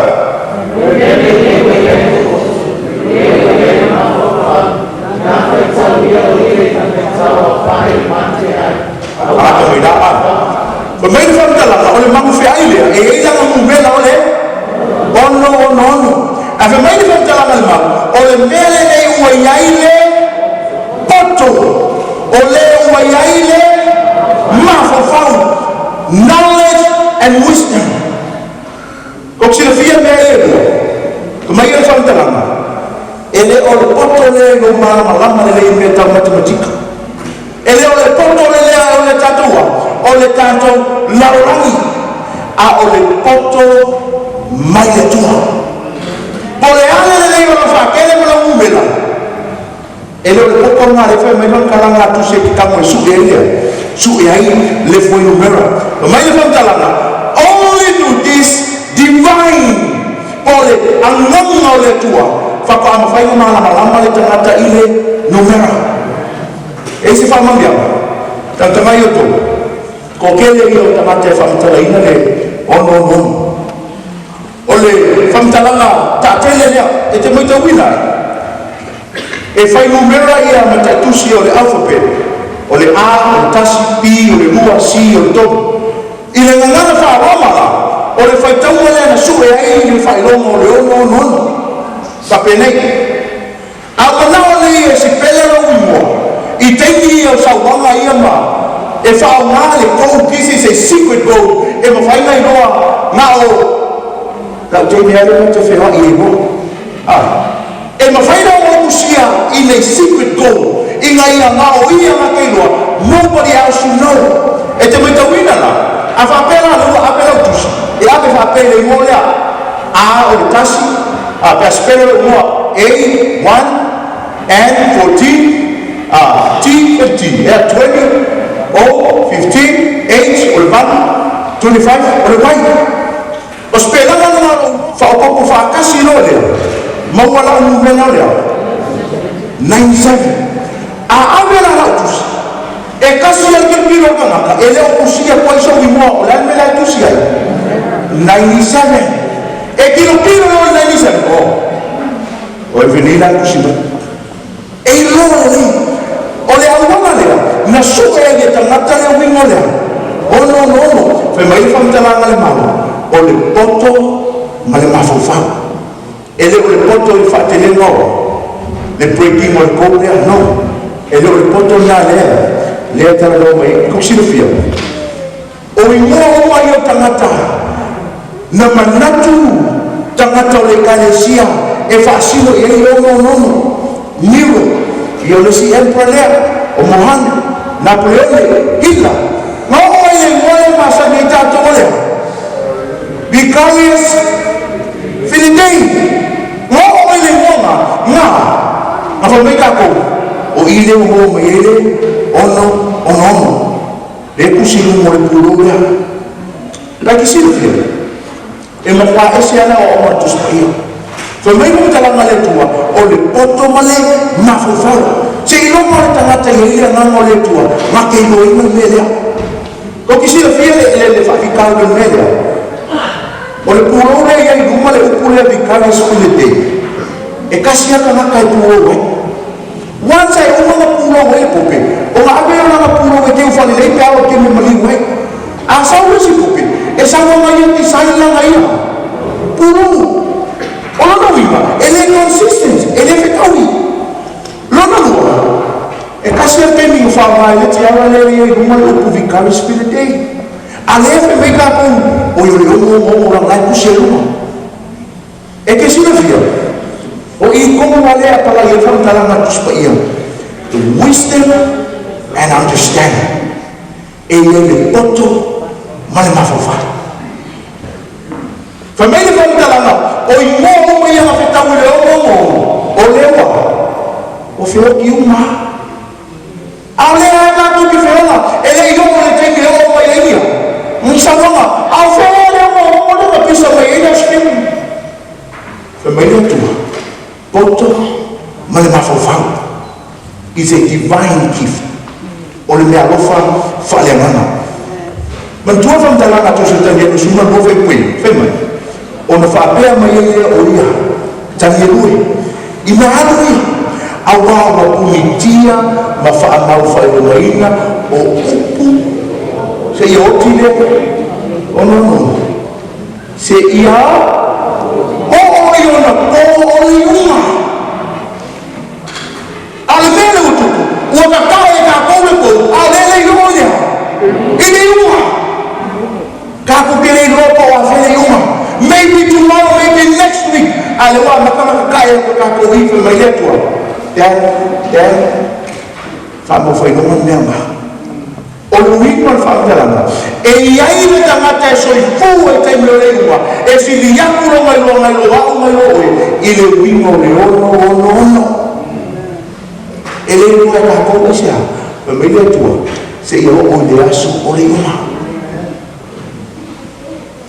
Ata mai da. Mai le famtala o le mamu fe ai le e ila mo bela o le ono ave mai di fam tala malma o le mele nei ua yaile poto o le ua yaile mafafau knowledge and wisdom ko silafia me ele ko mai le fam tala ele o le poto le no malama le me ta matematika ele o le poto le o le tatua o le tanto laurangi a o le poto mai le tua pole ale le leo la fa kele mo la umela ele le popo na le fa mai non kala nga tu se kita mo su ele su e ai le foi numero mai le fa talana only to this divine pole anong le tua fa ko ama fai ma la le tangata ile numero e si fa mangia tanto mai yo to ko kele yo tamate fa mtala ina le ono ole famtalanga ta tele lea e te mai te wina e fai numera ia ma te tusi o le alfabet o le A, o le tasi, P, o le mua, C, o le tomu I le ngangana wha romala o le fai taua lea na su e ai le fai lomo o le ono sa penei a wana o le e si pele lo umo I teini I o sauwanga ia ma e wha o ngā le kou kisi se secret gold e ma fai ngai noa ngā o lau te mea le te whenua I e mo. E ma whaina o usia I nei secret goal. I ngā ia ngā o ia ngā keilua. Nobody else you know. E te mai tawina la. A whapela lua apela utusi. E ape whapela I mo lea. A o le tasi. A pe aspela le mua. A, 1, and 14. T, 15. 20, O, 15, H, o le manu. 25, o le mai. O spela nga nga whaokoko whaakasi no lea, mauala o mumena lea, 97, a awela rautusi, e kasi al kipiro kanaka, e leo kusia kwa iso wimoa, o lea mela tusi ai, 97, e kilo no 97, o e venila kusima, e loa lea, o le auana lea, na suka e ge tangata lea wingo lea, no, fe mai whamtalanga le mama, o le poto ma le mafofau, e leo le poto i whaatele ngau, le breaking o le kou lea, no, e leo le poto na lea tala lo mai, kuksina fia, o i ngoa mai o tangata, na manatu tangata o le kalesia, e whaasino i ei no, Nero, i o lesi emperor lea, o Mohana, Napoleone, Hitler, ngau mai le ngoa masa ni tato o lea, vicarious Philidei, ngau mai le ngoa nga, na whamei kako, o i leo mo mai ele, ono, le kusiru mo le puro lea, laki siru fia, e mawha ese ana o oma tuspaia, whamei mo talanga le tua, o le poto male mafufau, se ilo mo le tangata i ila ngamo le tua, ma ke ilo ino me lea, ko kisi fia le whakikau ke mea. O le puro le ia i ruma le upu le vicarious Philidei. E kasi aka naka e puro we. Once ai uma puro we pope. O nga abe o nga puro we te ufali le pe awa ke me mali we. A sa ule si pope. E sa wama ia ti sa ila nga ia. Puro. O lona wima. Ele consistent. Ele fekawi. Lona lua. E kasi aka mi ufama ele ti awa le ia i ruma le upu vicarious Philidei. Alefe me ka ko o yo mo la kuselu e ke sila fia o I como wale pala ye fam tala na tuspaia the wisdom and understanding e le poto male mafofa famele fam tala na o I mo ia na feta o lewa o fio ki uma ale ana tu ki feona ele yo le te ke o mai ia Msawanga, awele mo na pisa mai ina skin. Família tua, poto male mafofau is a divine gift. Ole me alofa fale mana. Man tua fam talanga to se tania no suma no fe pui, fema. Ona fa bea mai ele oria. Tania lui. Ina alui awa wa kumitia ma fa mau fa ina o upu se ia otile o no se ia o iona o iuna ale mele utuku ua kakao e kakao le kou ale le ioia ele iuna kako kele lopo a fele iuna maybe tomorrow, maybe next week ale wa makama kakao e kakao ife mai letua dan famo foi no mema o luingo al whakaranga. E iai me tangata e soi fu e te mlereua. E fili yakuro mai lo oe. I le wingo le ono. E le rua ka kōna sea. Me mele tua. Se i o le asu o le uma.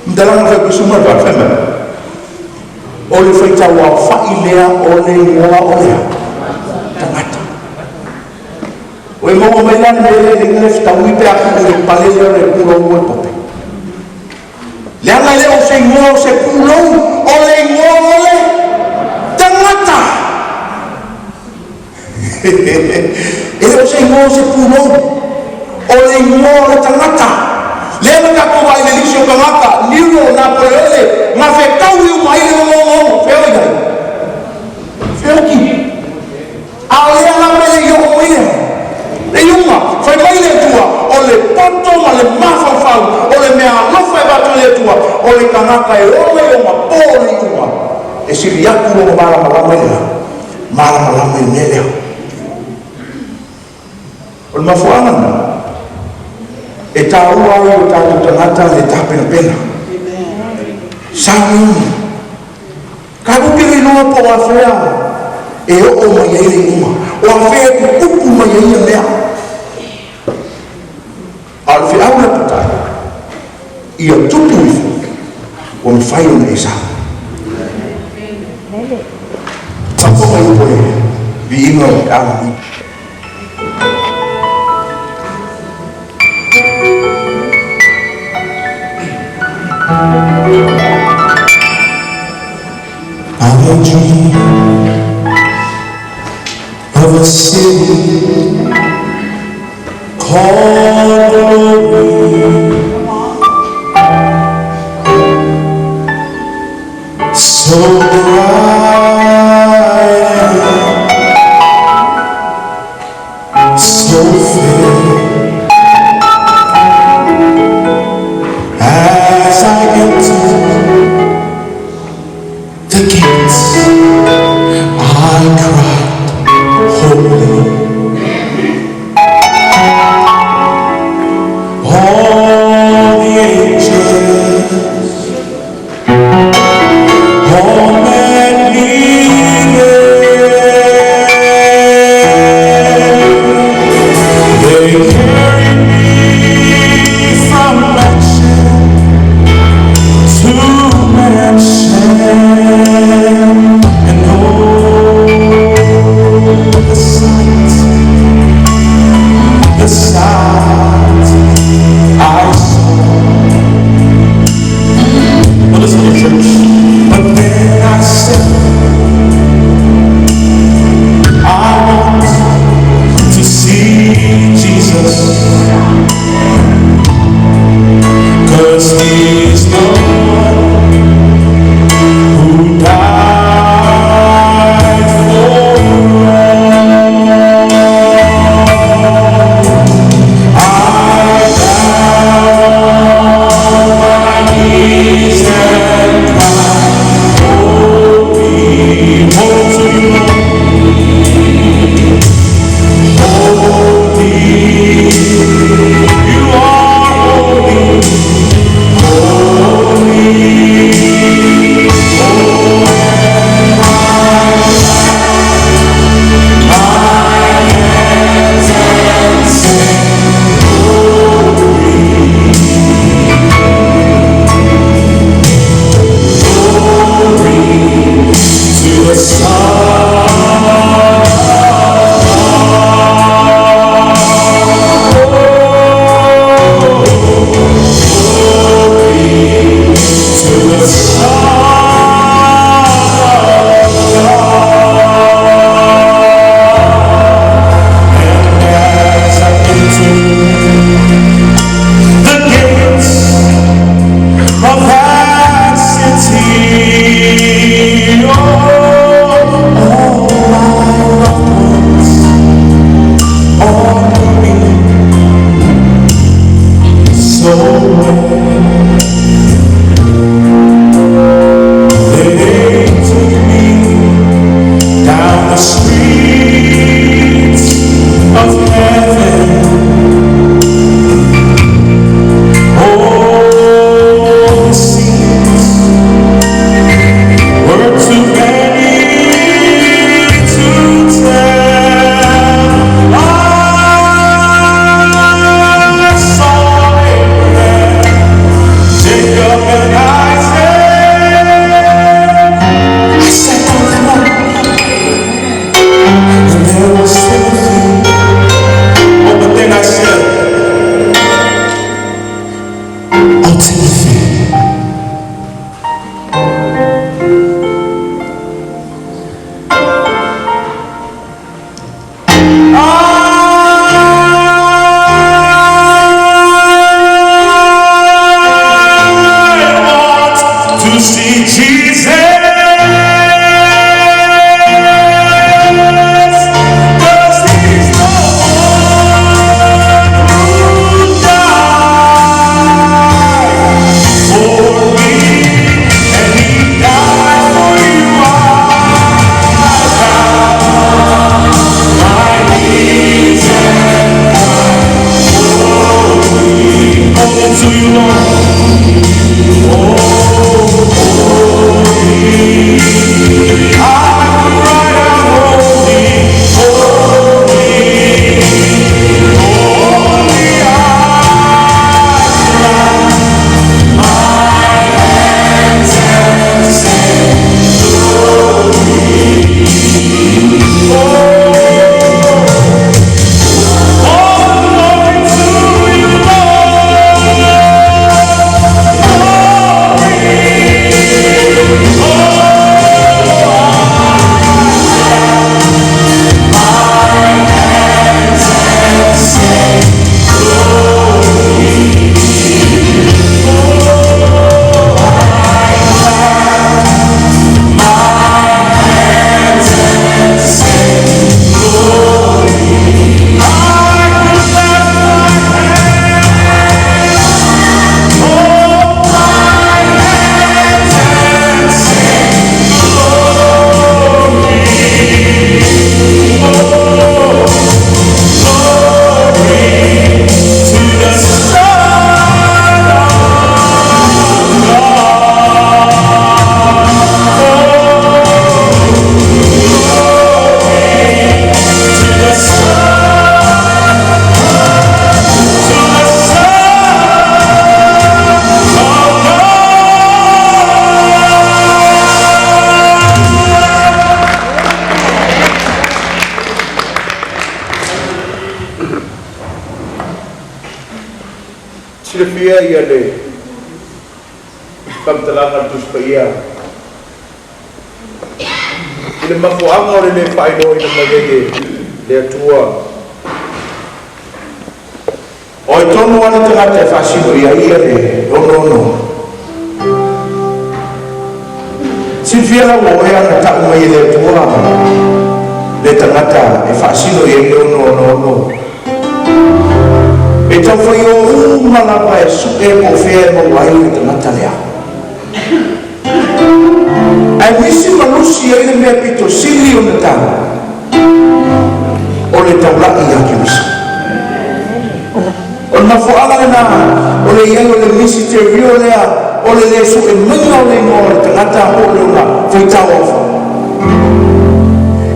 Mtalanga whai kusuma rwa whema. O le whaitawa whai lea o le ngoa o lea. Tangata. O e maua mai lana le ngef tau i pe aku le palele le pulou o pope. Le anga le o se ngō se pulou o le ngō o le tangata. E o se ngō se pulou o le ngō o le tangata. Le anga ka kua i le lisio kamaka, Nero, Napoleone, ma fe tau i umai le ngō, feo i gai. Feo ki. A le anga me le yo o ile. Le yunga, fai mai le tua, o le poto ma le mafafau, o le mea lofa e batu le tua, o le kanaka e ome o ma pō le yunga. E siri aku o mara malama i lea, mara malama i nelea. O le mafuangana, e tā ua i o tātou tangata le tā pena pena. Sāmi, ka kukiri noa po a whea, e o mai e le yunga, o a whea ku upu mai e ia mea. Al fi aula patai ia tupu ifu o me whai o nei sa King of Galilee. I dream of a city called glory, so bright and so fair. As I enter the gates, I cried, holy. All the angels, all men needed, they Silvia ia le kamtalanga tus pa ia ile mafuanga o le paino ina magege le atua o tono ana tangata fasino ia le no Silvia la wo ia na ta mai le atua le tangata e fasino ia no e tau whai o malapa e su e mo whea mo wai o te matalea. Ai wisi malusi e ile mea pito sili o na tau. O le tau laki a ki wisi. O na whaala e na, o le iai o le misi te rio lea, o le le su e minga o le ingo o le tangata o le una, whai tau ofa.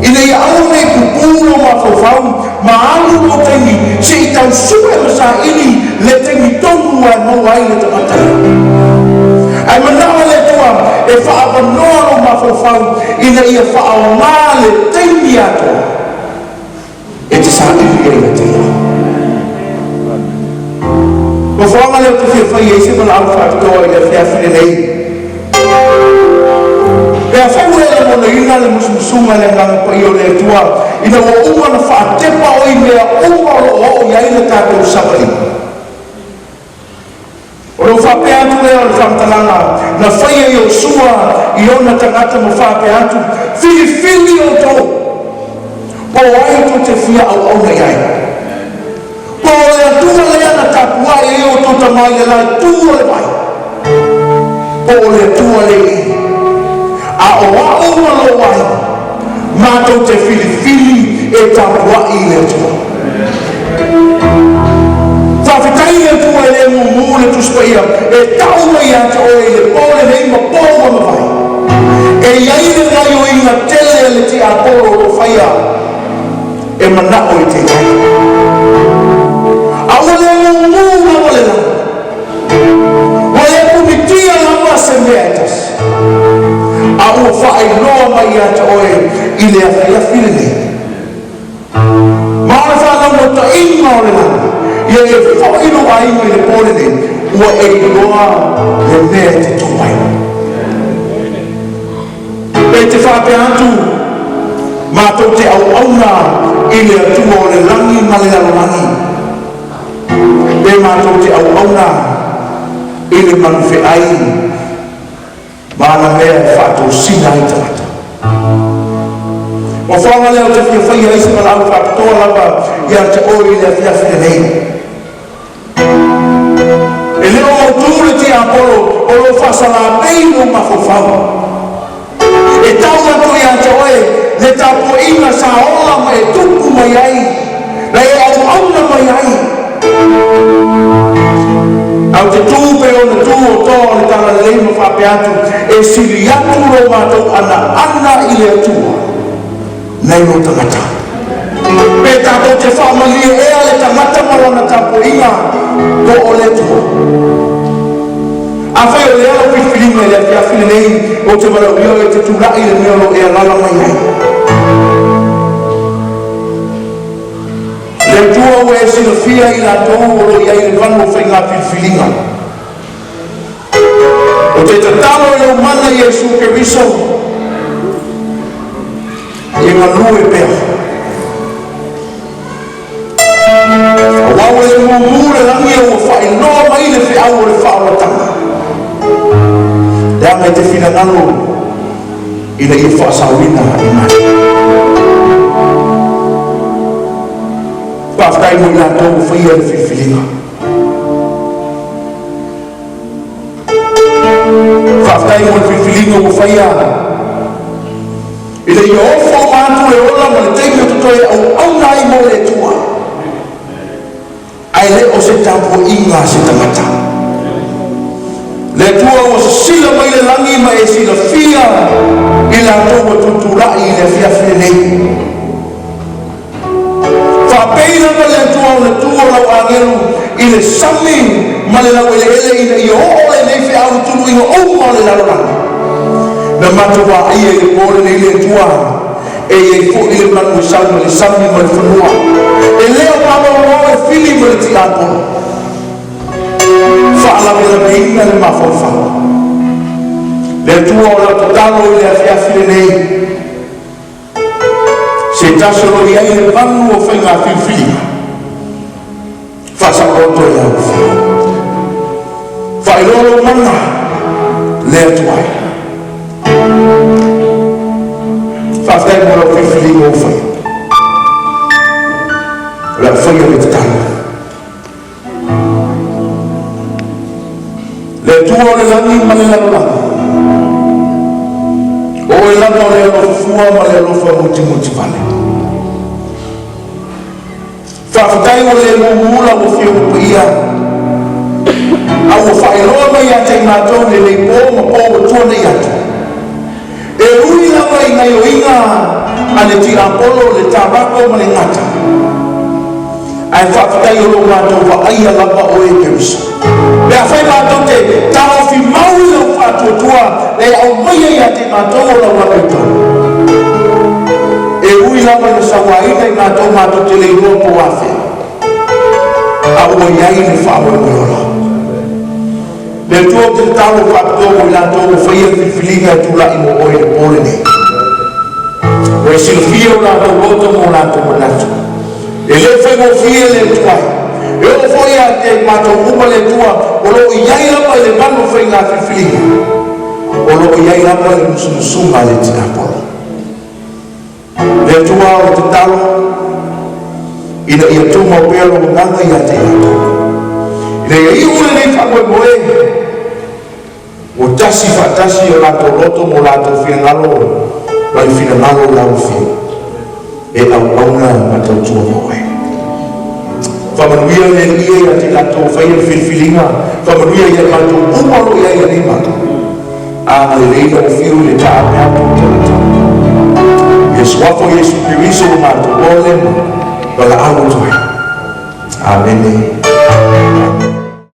Ina ia au nei kupuro ma whawhau, ma alu o tengi, se i tau sue ma sa ini, le tengi tonu ai mau ai le tamatai. Ai manawa le tua, e whaawanoa o ma whawhau, ina ia whaawanga le tengi ato. E te sa iwi e le tengi. Ko whaanga leo te whiawhai e se mana au whaatoa i le whiawhine nei. Pea Fanua e mona ina le musumusunga le nganga pa i o le tua ina wa uma na whaatepa o i mea uma o iai le tātou sabai. O lo whapea atu leo le whamtalanga na whaia i o sua i ona tangata mo whapea atu whiwhiwi o tō po ai to te whia au au na iai. Po le atua lea na tapua e o tō tamai le lai tua le mai. Po le atua le i a o wa'o malo wai mātou te whiliwhili e tāpua i le tua. Whawhitai le tua e le mumu le tuspaia e tau mai ata o e le pōle nei ma pōma ma vai. E iai le rai o inga tele le te aporo o whaia e manao i te kai. A o le mumu na o le la. O le pumitia lama se meatas. A ua whae noa mai ata oe i le awhaiawhi le nei. Maana whanau no ta inga o le lana. Ia e whaino a inga i le pōle nei. Ua e iloa le mea te tōpai. E te whape atu. Mātou te au auna i le atua o le langi ma le alamani. E mātou te au auna i le manuwhi ai. Mana mea whātou sina i tangata. O whaanga leo te whiawhai aise ma lau whātoa lava i a te oi le whiawhine nei. E leo mautūre te apolo o lo whasala peino ma whawhau. E tau atu i a te oi le tapo inga sa ola ma e tupu mai ai. Na e au auna mai ai. Au te tūpe o na tū o tō le tala le leima whape atu e siri atu ro mātou ana i le atua nei no tangata. Pe tātou te whaamalia ea le tangata marana tapo inga ko o le atua. A whai o le ala whiwhiringa i le whiawhine nei o te marau io e te tūrai le meolo e alala mai nei. Le tua o e sina fia i la tōu o lo iai le vanu o whainga whiwhiringa. O te tatalo e o mana Iesu Keriso i Manu e pea. A wau e mumu le langi o whai noa mai le whiau o le whaoratanga. Lea mai te whinangalo i le i whaasawina i mai. Whaftai mo i la tōu whaia le whiwhiringa. Whaftai mo i whiwhiringa o whaia. I le i ofo mātu e ola ma le teimi o tutoe au nai mo le tua. Ai le o se tapo inga se tangata. Le tua o se sila mai le langi ma e sila fia i la tōu o tuturai i le whiawhine nei. Whapeina ma le tua o le tua lau angelu i le sami ma le lau ele ina i o le nei whiau tunu i o ma le lau rana. Na matawa ia i le pōle nei le tua e i fo i le manu salma le sami ma le Fanua. E leo pama o mo le ti apolo fala vela bina le mafofa le tua o la totalo le afiafi nei se tasolo ia le Manu o whainga whiwhi whasa roto ia uwhi whailolo mana le atuai whaftai mora whiwhi o whai la whaia le tano le tua o le lani mani lano lani o e lana o le alofua ma le alofa muti vale whawhatai o le mumula o whio ko ia au o whaeloa mai a te mātou le nei pō ma pō o tuana i atu e ui lava i ngai o inga a le ti apolo le tabako ma le ngata ai whawhatai o lo mātou wa aia lava o e perusa me a whai mātou te taofi maui o whātua le au mai i a te mātou o la wakaito e ui lava le sawaina i mātou te le iroa po awhe a ua iai le whaoe moiola le tua te talo whakatoa mo i lātou o whaia whiwhilinga e tula i mo oe le pōle nei o e silfia o lātou roto mo lātou manatu e le whaingo fia le tuai e o whaia te mātou uma le tua o lo iai lava le manu whainga whiwhilinga o lo iai lava le musumusunga le tinapolo le tua o te talo ina ia tuma o pēlo nganga ia te ato ina ia iule nei whakoe moe o tasi whatasi o lato roto mo lato whiangalo mai whiangalo lau whiu e au auna matau tua moe whamanuia le ia ia te lato whaia whiwhilinga whamanuia ia mato umaro ia ia nei mato a le reina o whiu le taa mea tu tata Yesu wafo Yesu Kiriso mato ole wala awu toi. Amen.